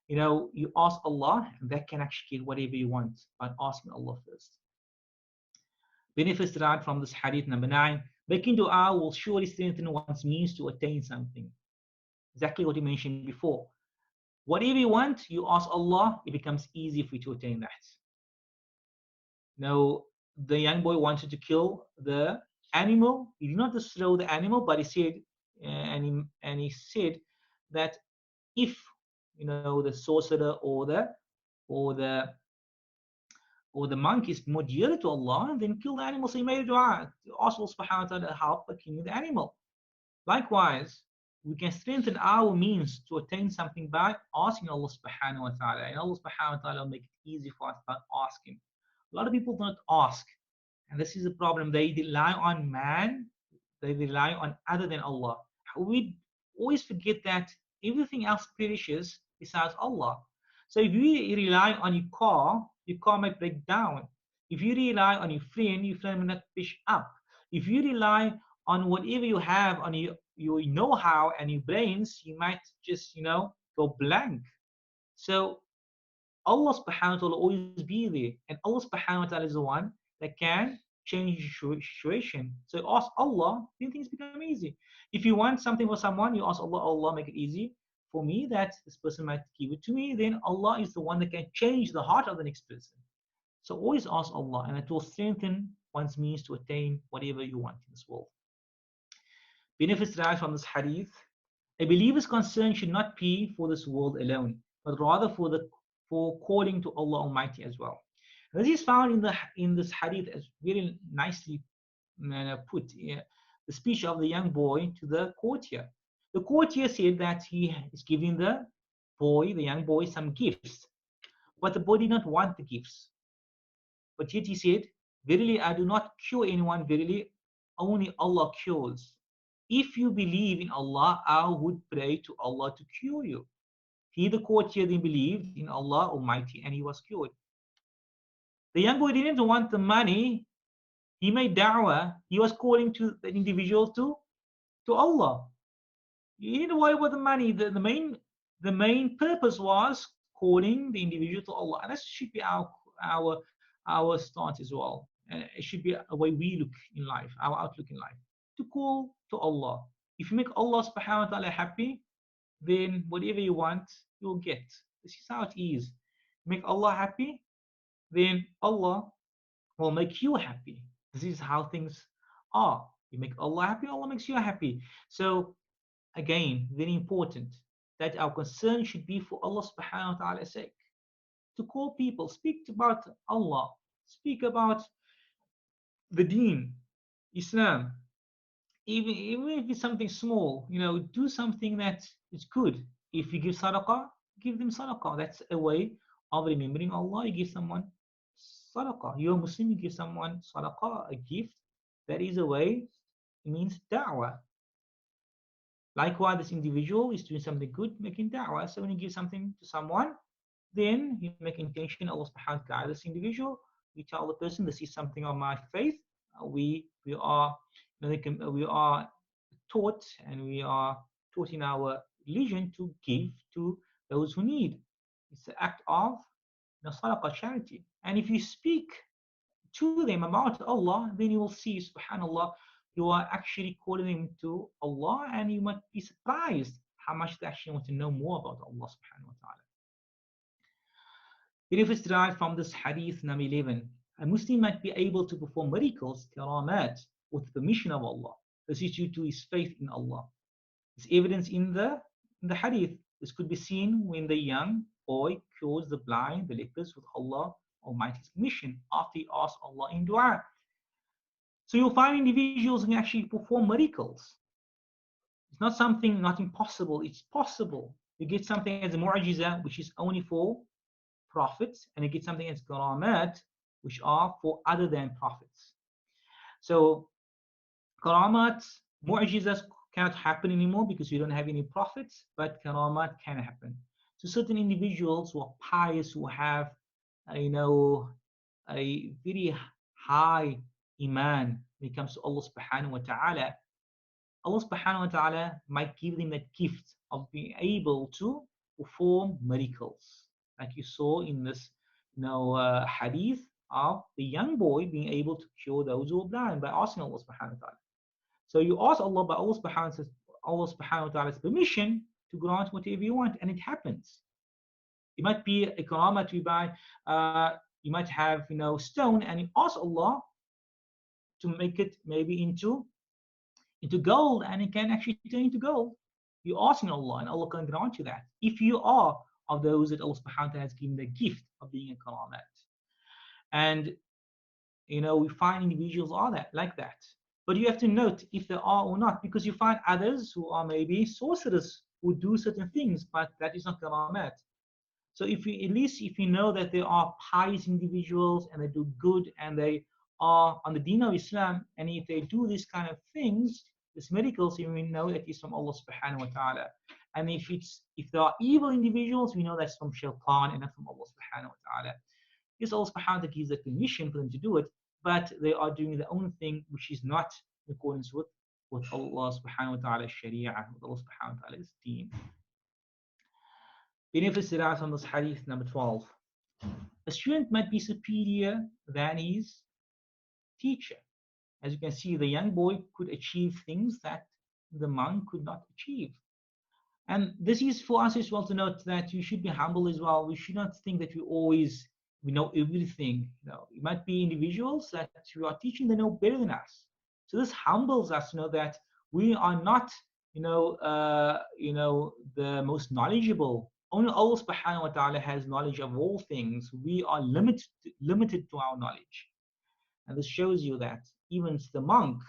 You ask Allah, and that can actually get whatever you want by asking Allah first. Benefits derived from this hadith number 9. Making dua will surely strengthen one's means to attain something. Exactly what you mentioned before. Whatever you want, you ask Allah, it becomes easy for you to attain that. Now, the young boy wanted to kill the animal. He did not just throw the animal, but he said, and he said that if the sorcerer or the monk is more dear to Allah, then kill the animal. So he made a dua to ask Allah subhanahu wa ta'ala help by killing the animal. Likewise, we can strengthen our means to attain something by asking Allah subhanahu wa ta'ala, and Allah subhanahu wa ta'ala will make it easy for us by asking. A lot of people don't ask, and this is a problem. They rely on man, they rely on other than Allah. We always forget that everything else perishes besides Allah. So if you rely on your car might break down. If you rely on your friend will not fish up. If you rely on whatever you have, on your know-how and your brains, you might just go blank. So Allah subhanahu wa ta'ala will always be there, and Allah subhanahu wa ta'ala is the one that can change your situation. So ask Allah, then things become easy. If you want something for someone, you ask Allah, Allah, make it easy for me that this person might give it to me. Then Allah is the one that can change the heart of the next person. So always ask Allah, and it will strengthen one's means to attain whatever you want in this world. Benefits derived from this hadith. A believer's concern should not be for this world alone, but rather for calling to Allah Almighty as well. And this is found in this hadith as very nicely put. The speech of the young boy to the courtier. The courtier said that he is giving the young boy, some gifts, but the boy did not want the gifts. But yet he said, "Verily, I do not cure anyone. Verily, only Allah cures. If you believe in Allah, I would pray to Allah to cure you." He, the courtier, then believed in Allah Almighty, and he was cured. The young boy didn't want the money. He made da'wah. He was calling to the individual to Allah. He didn't worry about the money. The main purpose was calling the individual to Allah, and that should be our our stance as well. And it should be a way we look in life, our outlook in life, to call to Allah. If you make Allah subhanahu wa ta'ala happy, then whatever you want, you'll get. This is how it is. Make Allah happy, then Allah will make you happy. This is how things are. You make Allah happy, Allah makes you happy. So again, very important that our concern should be for Allah subhanahu wa ta'ala's sake. To call people, speak about Allah, speak about the deen, Islam, even if it's something small, do something that is good. If you give sadaqah, give them sadaqah. That's a way of remembering Allah. You give someone sadaqah. You're a Muslim, you give someone sadaqah, a gift. That is a way, it means da'wah. Likewise, this individual is doing something good, making da'wah. So when you give something to someone, then you make intention, Allah subhanahu wa ta'ala, this individual, you tell the person, this is something of my faith. We are taught, and we are taught in our religion to give to those who need. It's an act of sadaqah, charity. And if you speak to them about Allah, then you will see, subhanallah, you are actually calling them to Allah, and you might be surprised how much they actually want to know more about Allah subhanahu wa ta'ala. Benefits derived from this hadith number 11. A Muslim might be able to perform miracles, karamat, with the permission of Allah. This is due to his faith in Allah. There's evidence in the hadith. This could be seen when the young boy cures the blind, the lepers, with Allah Almighty's permission after he asked Allah in dua. So you'll find individuals who can actually perform miracles. It's not something not impossible, it's possible. You get something as a mu'jiza, which is only for prophets, and you get something as karamat, which are for other than prophets. So karamat, mu'jizas cannot happen anymore because we don't have any prophets, but karamat can happen. So certain individuals who are pious, who have, a very high iman when it comes to Allah subhanahu wa ta'ala, Allah subhanahu wa ta'ala might give them that gift of being able to perform miracles, like you saw in this hadith of the young boy being able to cure those who are blind by asking Allah subhanahu wa ta'ala. So you ask Allah by Allah subhanahu wa ta'ala's permission to grant whatever you want, and it happens. It might be a karama to buy, you might have stone, and you ask Allah to make it maybe into gold, and it can actually turn into gold. You're asking Allah, and Allah can grant you that if you are of those that Allah subhanahu wa ta'ala has given the gift of being a karamat. And we find individuals are like that. But you have to note if they are or not, because you find others who are maybe sorcerers who do certain things, but that is not karamat. So at least if you know that there are pious individuals and they do good and they are on the deen of Islam, and if they do these kind of things, these miracles, we know that it's from Allah subhanahu wa ta'ala. And if there are evil individuals, we know that's from shaitan and not from Allah subhanahu wa ta'ala. Yes, Allah subhanahu wa ta'ala gives the permission for them to do it, but they are doing their own thing, which is not in accordance with Allah subhanahu wa ta'ala's sharia, with Allah subhanahu wa ta'ala's deen. Benefits derived from this hadith number 12. A student might be superior than his teacher. As you can see, the young boy could achieve things that the monk could not achieve. And this is for us as well to note that you should be humble as well. We should not think that we know everything. It might be individuals that we are teaching, they know better than us. So this humbles us to know that we are not the most knowledgeable. Only Allah subhanahu wa ta'ala has knowledge of all things. We are limited to our knowledge. And this shows you that even the monk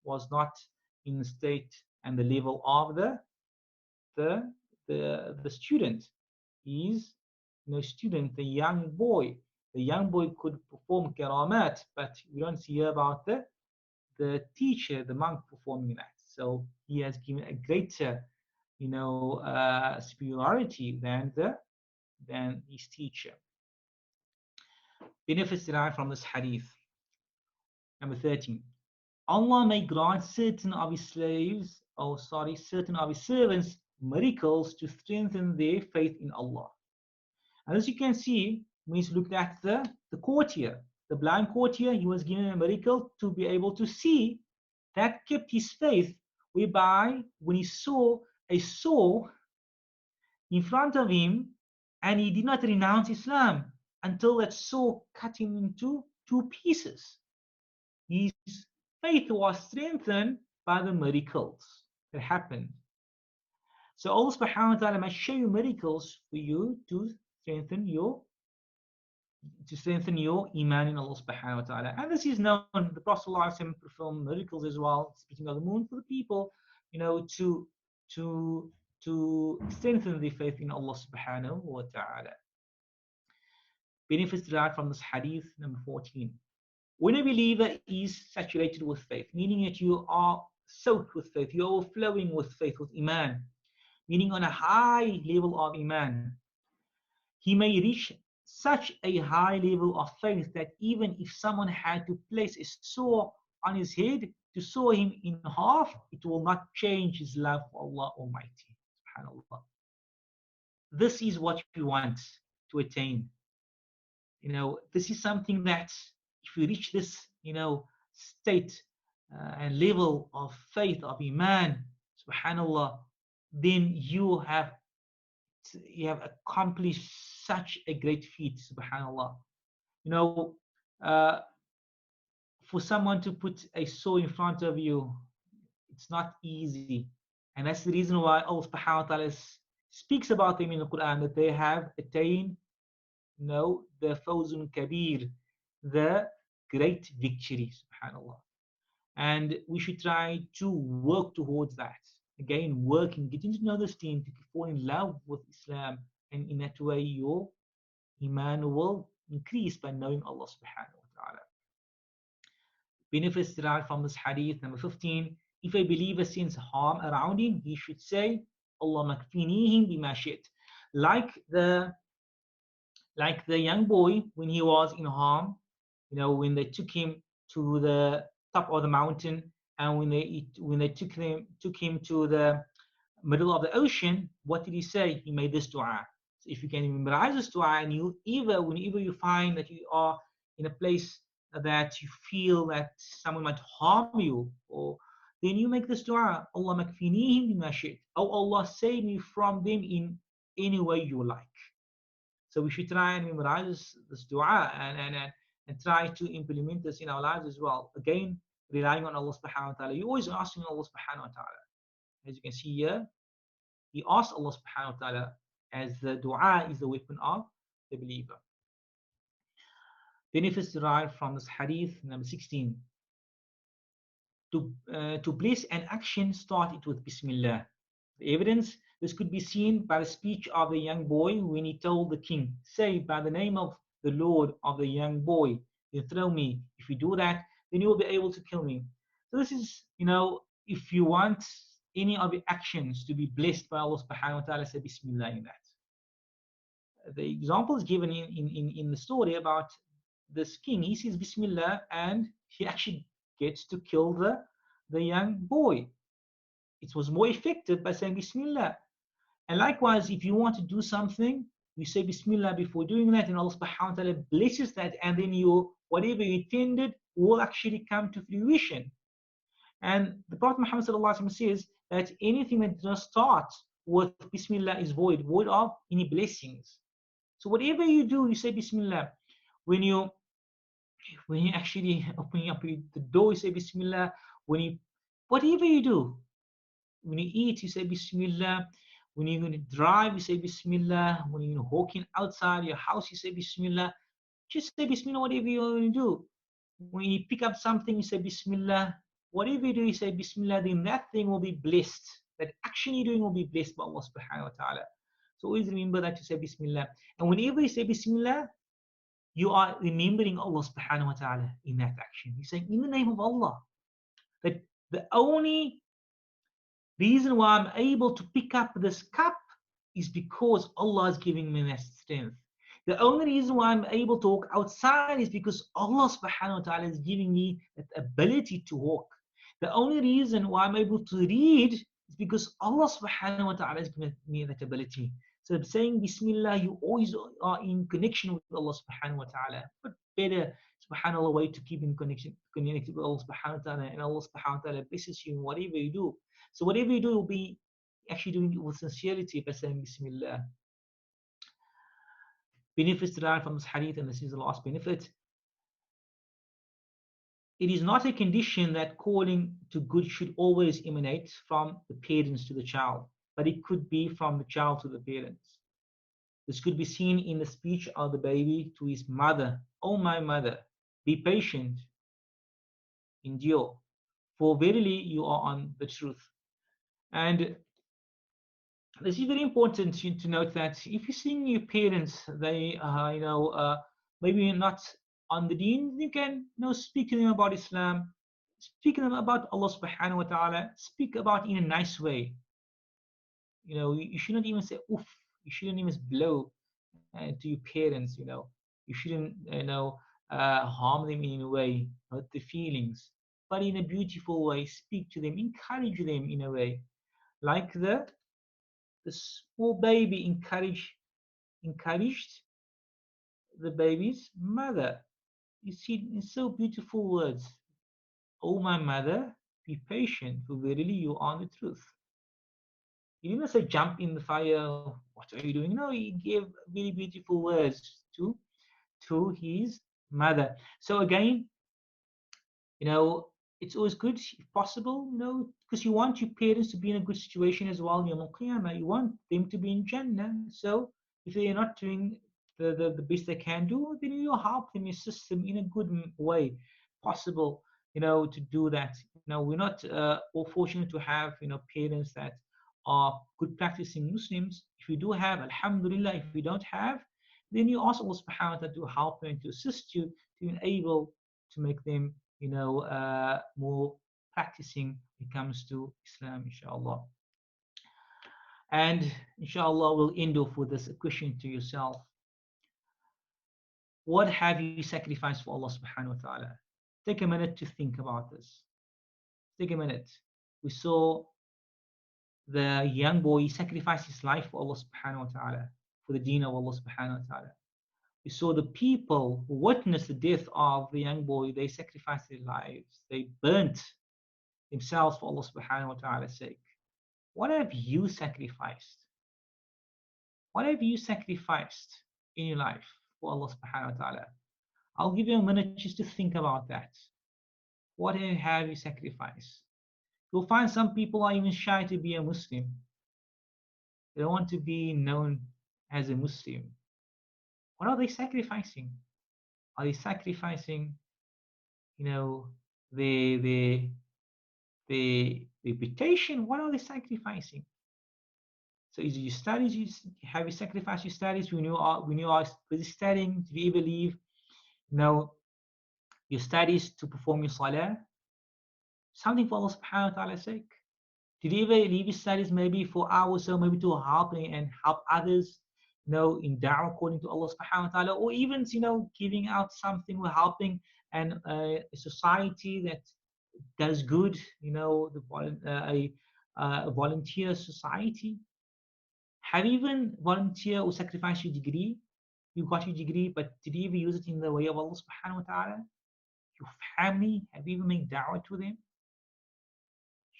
was not in the state and the level of the the student. He's no student, the young boy. The young boy could perform karamat, but we don't see about the teacher, the monk performing that. So he has given a greater, superiority than his teacher. Benefits derived from this hadith. Number 13. Allah may grant certain of his slaves, certain of his servants miracles to strengthen their faith in Allah. And as you can see, when you looked at the courtier, the blind courtier, he was given a miracle to be able to see. That kept his faith, whereby when he saw a saw in front of him, and he did not renounce Islam until that saw cut him into two pieces. His faith was strengthened by the miracles that happened. So Allah subhanahu wa ta'ala must show you miracles for you to strengthen your iman in Allah subhanahu wa ta'ala. And this is known. The Prophet ﷺ performed miracles as well, speaking of the moon for the people, to strengthen their faith in Allah subhanahu wa ta'ala. Benefits derived from this hadith, number 14. When a believer is saturated with faith, meaning that you are soaked with faith, you're overflowing with faith, with iman, meaning on a high level of iman, he may reach such a high level of faith that even if someone had to place a saw on his head to saw him in half, it will not change his love for Allah Almighty. SubhanAllah. This is what we want to attain. This is something that if we reach this, state and level of faith, of iman, SubhanAllah, then you have accomplished such a great feat, subhanallah. For someone to put a saw in front of you, it's not easy. And that's the reason why Allah subhanahu wa ta'ala speaks about them in the Quran, that they have attained, the fawzun kabir, the great victory, subhanallah. And we should try to work towards that. Again, working, getting to know this deen, to fall in love with Islam, and in that way your iman will increase by knowing Allah subhanahu wa ta'ala. Benefits derived from this hadith, number 15. If a believer sends harm around him, he should say, Allah makfinihim bima shit. Like the young boy when he was in harm, when they took him to the top of the mountain, and when they took him to the middle of the ocean, what did he say? He made this dua. So if you can memorize this dua, and whenever you find that you are in a place that you feel that someone might harm you, or then you make this dua, Allah makfinihim bima shit. Oh Allah, save me from them in any way you like. So we should try and memorize this dua and try to implement this in our lives as well. Again, relying on Allah subhanahu wa ta'ala. You're always asking Allah subhanahu wa ta'ala. As you can see here, he asked Allah subhanahu wa ta'ala, as the dua is the weapon of the believer. Benefits derived from this hadith, number 16. To bless an action, start it with Bismillah. The evidence, this could be seen by the speech of the young boy when he told the king, say, by the name of the Lord of the young boy, you throw me. If you do that, then you will be able to kill me. So this is, if you want any of your actions to be blessed by Allah subhanahu wa ta'ala, say Bismillah in that. The example is given in the story about this king. He says Bismillah, and he actually gets to kill the young boy. It was more effective by saying Bismillah. And likewise, if you want to do something, you say Bismillah before doing that, and Allah subhanahu wa ta'ala blesses that, and then whatever you intended will actually come to fruition. And the Prophet Muhammad sallallahu alaihi wasallam says that anything that does start with Bismillah is void of any blessings. So whatever you do, you say Bismillah. When you actually opening up the door, you say Bismillah. Whatever you do, when you eat, you say Bismillah. When you're going to drive, you say Bismillah. When you're walking outside your house, you say Bismillah. Just say Bismillah, whatever you're going to do. When you pick up something, you say Bismillah. Whatever you do, you say Bismillah, then that thing will be blessed. That action you're doing will be blessed by Allah subhanahu wa ta'ala. So always remember that to say Bismillah. And whenever you say Bismillah, you are remembering Allah subhanahu wa ta'ala in that action. You're saying, in the name of Allah. That the only reason why I'm able to pick up this cup is because Allah is giving me that strength. The only reason why I'm able to walk outside is because Allah subhanahu wa ta'ala is giving me that ability to walk. The only reason why I'm able to read is because Allah subhanahu wa ta'ala is giving me that ability. So saying Bismillah, you always are in connection with Allah subhanahu wa ta'ala. But better, subhanAllah, way to keep in connection, connected with Allah subhanahu wa ta'ala, and Allah subhanahu wa ta'ala blesses you in whatever you do. So whatever you do, you'll be actually doing it with sincerity by saying Bismillah. Benefits derived from this hadith, and this is the last benefit. It is not a condition that calling to good should always emanate from the parents to the child, but it could be from the child to the parents. This could be seen in the speech of the baby to his mother. "Oh, my mother, be patient, endure, for verily you are on the truth." And this is very important to note that if you're seeing your parents, they, maybe not on the deen, you can, speak to them about Islam, speak to them about Allah subhanahu wa ta'ala, speak about in a nice way. You shouldn't even say oof, you shouldn't even blow to your parents, you shouldn't, harm them in any way, hurt their feelings, but in a beautiful way, speak to them, encourage them in a way, like the small baby encouraged the baby's mother. You see, in so beautiful words, "Oh, my mother, be patient, for verily you are the truth." He didn't say jump in the fire, "What are you doing?" No, he gave very beautiful words to his mother. So again, it's always good, if possible, because you want your parents to be in a good situation as well. You want them to be in Jannah. So if they're not doing the best they can do, then you help them, assist them in a good way possible, to do that. We're not all fortunate to have, parents that are good practicing Muslims. If you do have, alhamdulillah. If you don't have, then you ask Allah subhanahu wa ta'ala to help you and to assist you to enable to make them, more practicing when it comes to Islam, inshallah. And inshallah, we'll end off with this question to yourself. What have you sacrificed for Allah subhanahu wa ta'ala? Take a minute to think about this. Take a minute. We saw the young boy sacrifice his life for Allah subhanahu wa ta'ala, for the deen of Allah subhanahu wa ta'ala. We saw the people who witnessed the death of the young boy, they sacrificed their lives. They burnt themselves for Allah subhanahu wa ta'ala's sake. What have you sacrificed? What have you sacrificed in your life for Allah subhanahu wa ta'ala? I'll give you a minute just to think about that. What have you sacrificed? You'll find some people are even shy to be a Muslim. They don't want to be known as a Muslim. What are they sacrificing? Are they sacrificing, their reputation? What are they sacrificing? So is it your studies? Have you sacrificed your studies when you are busy studying? Do you ever leave, your studies to perform your salah? Something for Allah subhanahu wa ta'ala's sake. Did you ever leave your studies maybe for hours or so, maybe to help others, in da'wah according to Allah subhanahu wa ta'ala, or even, giving out something or helping a society that does good, a volunteer society? Have you even volunteer or sacrificed your degree? You got your degree, but did you ever use it in the way of Allah subhanahu wa ta'ala? Your family, have you ever made da'wah to them?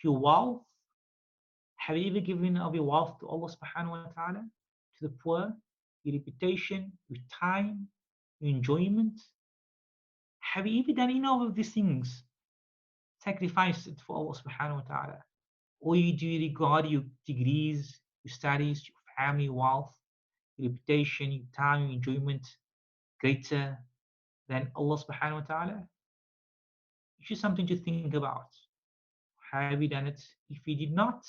Your wealth, have you ever given of your wealth to Allah subhanahu wa ta'ala, to the poor? Your reputation, your time, your enjoyment? Have you ever done any of these things? Sacrificed it for Allah subhanahu wa ta'ala. Or do you regard your degrees, your studies, your family, wealth, your reputation, your time, your enjoyment greater than Allah subhanahu wa ta'ala? It's just something to think about. Have we done it? If we did not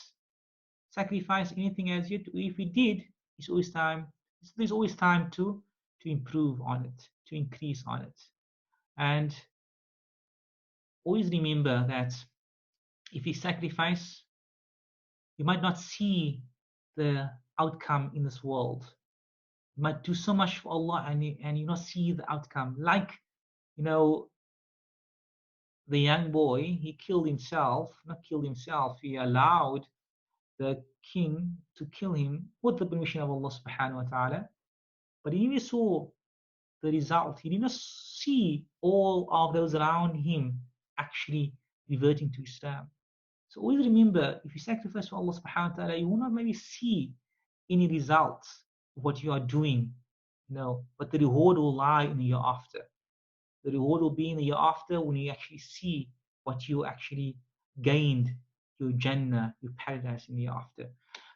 sacrifice anything as yet, if we did, it's always time. There's always time to improve on it, to increase on it, and always remember that if we sacrifice, you might not see the outcome in this world. You might do so much for Allah and you not see the outcome. Like, you know, the young boy, he killed himself, not killed himself, he allowed the king to kill him with the permission of Allah subhanahu wa ta'ala. But he never saw the result. He did not see all of those around him actually reverting to Islam. So always remember, if you sacrifice for Allah subhanahu wa ta'ala, you will not maybe see any results of what you are doing, but the reward will lie in the year after. The reward will be in the year after when you actually see what you actually gained, your Jannah, your paradise in the year after.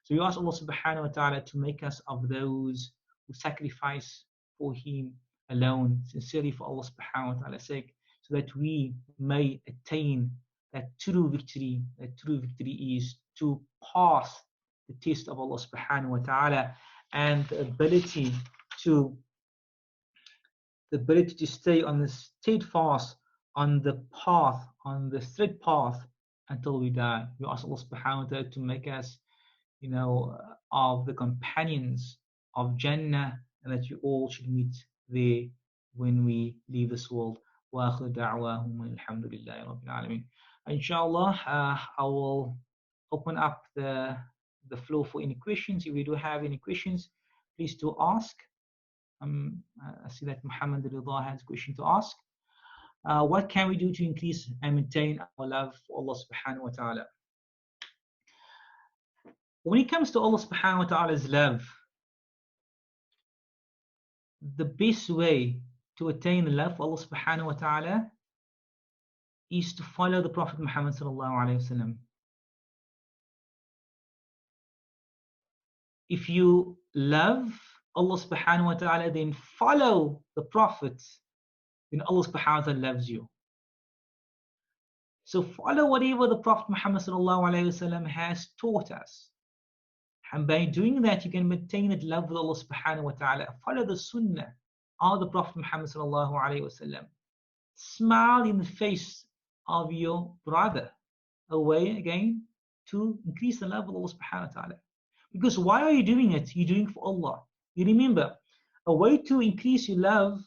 So we ask Allah subhanahu wa ta'ala to make us of those who sacrifice for Him alone, sincerely for Allah subhanahu wa ta'ala's sake, so that we may attain that true victory. That true victory is to pass the test of Allah subhanahu wa ta'ala and the ability to stay on the steadfast on the path, on the straight path until we die. We ask Allah subhanahu wa ta'ala to make us, of the companions of Jannah, and that you all should meet there when we leave this world. وآخر دعواهم الحمد لله رب العالمين. Inshallah, I will open up the floor for any questions. If we do have any questions, please do ask. I see that Muhammad Ridha has a question to ask. What can we do to increase and maintain our love for Allah subhanahu wa ta'ala? When it comes to Allah subhanahu wa ta'ala's love, the best way to attain the love for Allah subhanahu wa ta'ala is to follow the Prophet Muhammad sallallahu alayhi wa sallam. If you love Allah subhanahu wa ta'ala, then follow the Prophet, then Allah subhanahu wa ta'ala loves you. So follow whatever the Prophet Muhammad sallallahu alayhi wa sallam has taught us. And by doing that, you can maintain that love with Allah subhanahu wa ta'ala. Follow the sunnah of the Prophet Muhammad sallallahu alayhi wa sallam. Smile in the face of your brother. A way, again, to increase the love of Allah subhanahu wa ta'ala. Because why are you doing it? You're doing it for Allah. You remember, a way to increase your love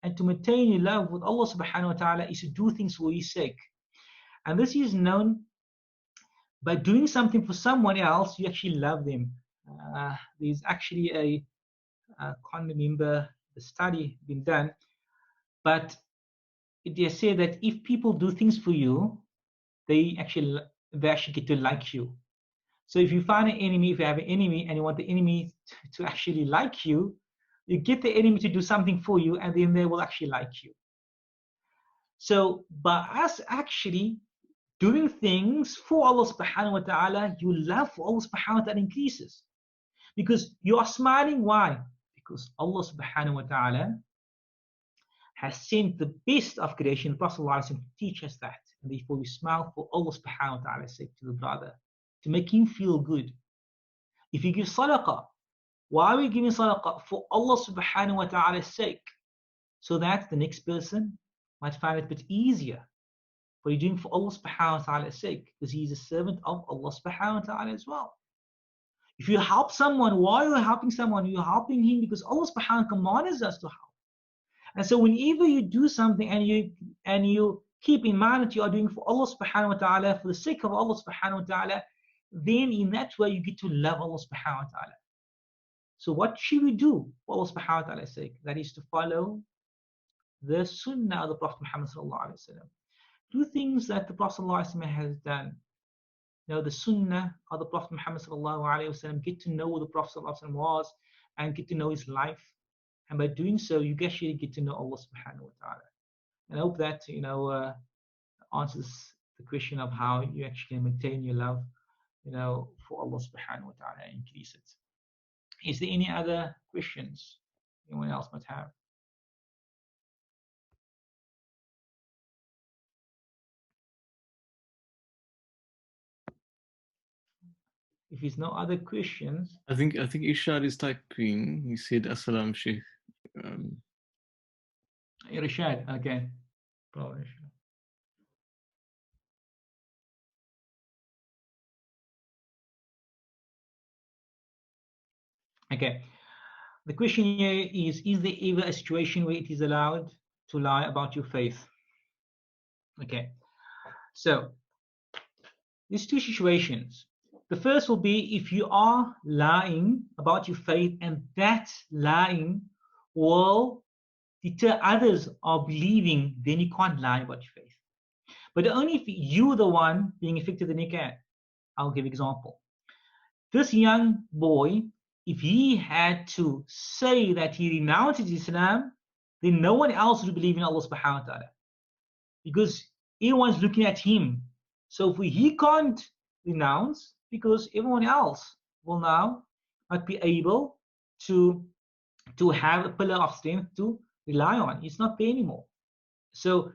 and to maintain your love with Allah subhanahu wa ta'ala is to do things for His sake. And this is known by doing something for someone else, you actually love them. There's actually I can't remember the study being done, but they say that if people do things for you, they actually get to like you. So if you find an enemy, if you have an enemy and you want the enemy to actually like you, you get the enemy to do something for you, and then they will actually like you. So by us actually doing things for Allah subhanahu wa ta'ala, your love for Allah subhanahu wa ta'ala increases. Because you are smiling. Why? Because Allah subhanahu wa ta'ala has sent the best of creation, the Prophet ﷺ, to teach us that. And therefore we smile for Allah subhanahu wa ta'ala's sake to the brother, to make him feel good. If you give sadaqah, why are we giving sadaqah? For Allah subhanahu wa ta'ala's sake, so that the next person might find it a bit easier. But you're doing for Allah subhanahu wa ta'ala's sake, because he is a servant of Allah subhanahu wa ta'ala as well. If you help someone, why are you helping someone? You're helping him because Allah subhanahu wa ta'ala commands us to help. And so whenever you do something and you keep in mind that you are doing for Allah subhanahu wa ta'ala, for the sake of Allah subhanahu wa ta'ala, then in that way you get to love Allah subhanahu wa ta'ala. So what should we do for Allah subhanahu wa ta'ala's sake? That is to follow the sunnah of the Prophet Muhammad sallallahu alaihi wasallam. Do things that the Prophet sallallahu alaihi wasallam has done. The sunnah of the Prophet Muhammad sallallahu alaihi wasallam, get to know who the Prophet sallallahu alaihi wasallam was and get to know his life. And by doing so, you actually get to know Allah subhanahu wa ta'ala. And I hope that, answers the question of how you actually maintain your love for Allah subhanahu wa ta'ala, increase it. Is there any other questions anyone else might have? If there's no other questions, I think Ishar is typing. He said Assalam Sheikh. Rashad, okay. Probably. Okay. The question here is there ever a situation where it is allowed to lie about your faith? Okay. So there's two situations. The first will be if you are lying about your faith and that lying will deter others of believing, then you can't lie about your faith. But only if you're the one being affected, then you can. I'll give an example. This young boy, if he had to say that he renounces Islam, then no one else would believe in Allah subhanahu wa ta'ala. Because everyone's looking at him. So if he can't renounce, because everyone else will now not be able to have a pillar of strength to rely on. It's not there anymore. So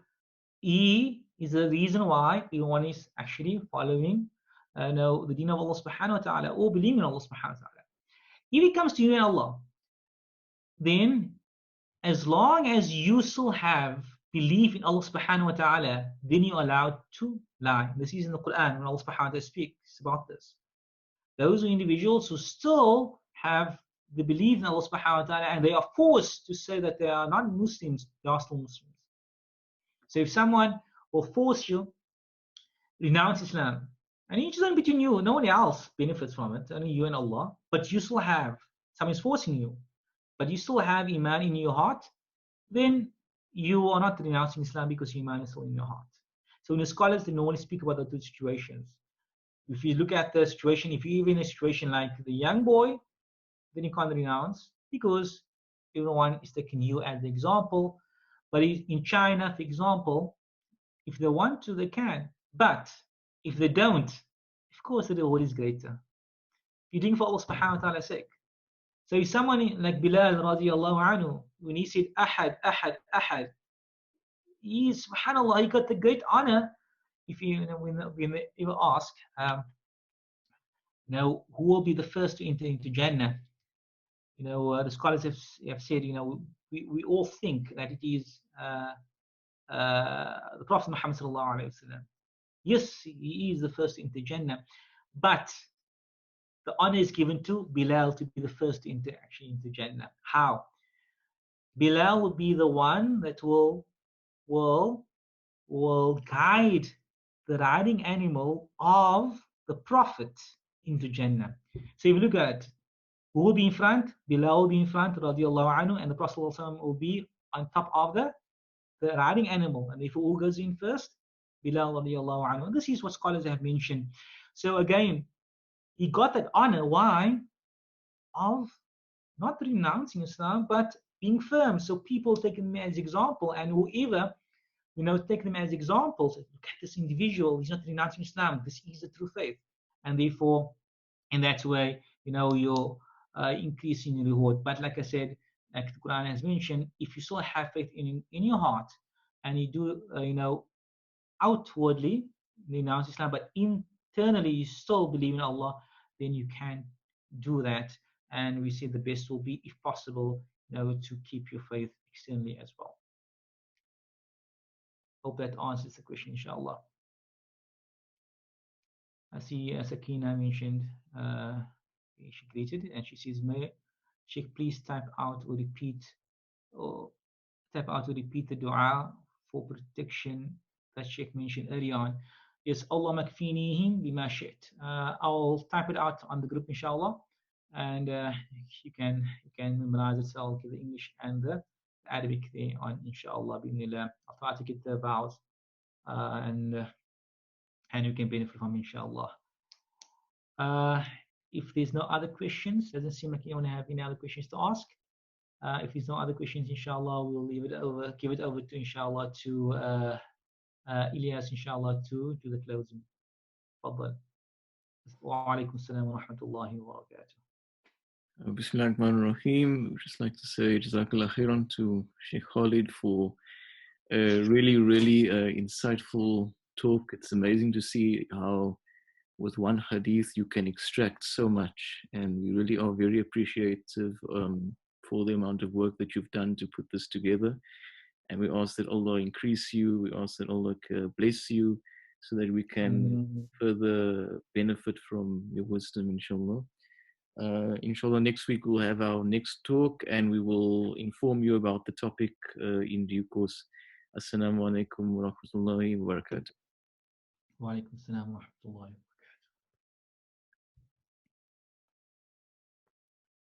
he is the reason why everyone is actually following the deen of Allah subhanahu wa ta'ala or believing in Allah subhanahu wa ta'ala. If it comes to you and Allah, then as long as you still have belief in Allah subhanahu wa ta'ala, then you're allowed to lie. This is in the Quran when Allah subhanahu wa ta'ala speaks about this. Those individuals who still have the belief in Allah subhanahu wa ta'ala and they are forced to say that they are not Muslims, they are still Muslims. So if someone will force you renounce Islam, and it's only between you, no one else benefits from it, only you and Allah, but you still have, someone is forcing you, but you still have Iman in your heart, then you are not renouncing Islam because Iman is still in your heart. So in the scholars, they normally speak about the two situations. If you look at the situation, if you're in a situation like the young boy, then you can't renounce because everyone is taking you as the example. But in China, for example, if they want to, they can. But if they don't, of course the reward is greater. You're doing for Allah subhanahu wa ta'ala's sake. So if someone like Bilal radiallahu anhu, when he said Ahad, Ahad, Ahad, he, subhanAllah, he got the great honor. If when they ever ask, who will be the first to enter into Jannah? The scholars have said, we all think that it is the Prophet Muhammad sallallahu alaihi wasallam. Yes, he is the first to enter Jannah, but the honor is given to Bilal to be the first to enter Jannah. How? Bilal will be the one that will guide the riding animal of the Prophet into Jannah. So if you look at it, who will be in front? Bilal will be in front, radiallahu anhu, and the Prophet will be on top of the riding animal. And if who goes in first? Bilal radiallahu anhu. And this is what scholars have mentioned. So again, he got that honor. Why? Of not renouncing Islam, but being firm. So people take him as example, and whoever, take them as examples. Look at this individual, he's not renouncing Islam. This is the true faith. And therefore, in that way, you're increasing your reward. But like I said, like the Quran has mentioned, if you still have faith in your heart, and you do, outwardly renounce Islam, but internally you still believe in Allah, then you can do that. And we say the best will be, if possible, to keep your faith externally as well. Hope that answers the question, inshallah. I see Sakina mentioned she greeted and she says, may Sheikh please type out or repeat the dua for protection that Sheikh mentioned early on. Yes, Allah makfinihim bima shi't. I'll type it out on the group, inshallah, and you can memorize it. So I'll give the English and the Arabic there on, inshallah. I'll try to get the vowels and you can benefit from, inshallah. If there's no other questions, doesn't seem like anyone have any other questions to ask. If there's no other questions, inshallah, we'll give it over to, inshallah, to Ilyas, inshallah, to do the closing. Fadal. Wa alaikum assalam wa rahmatullahi wa barakatuh. Bismillah ar-Rahman ar-Rahim. We'd just like to say Jazakallah khairan to Sheikh Khalid for a really, really insightful talk. It's amazing to see how with one hadith you can extract so much, and we really are very appreciative for the amount of work that you've done to put this together. And we ask that Allah increase you, we ask that Allah bless you, so that we can further benefit from your wisdom, inshallah. Inshallah, next week we'll have our next talk, and we will inform you about the topic in due course. Assalamu alaikum wa rahmatullahi wa barakatuh. Wa alaikum assalam wa rahmatullahi.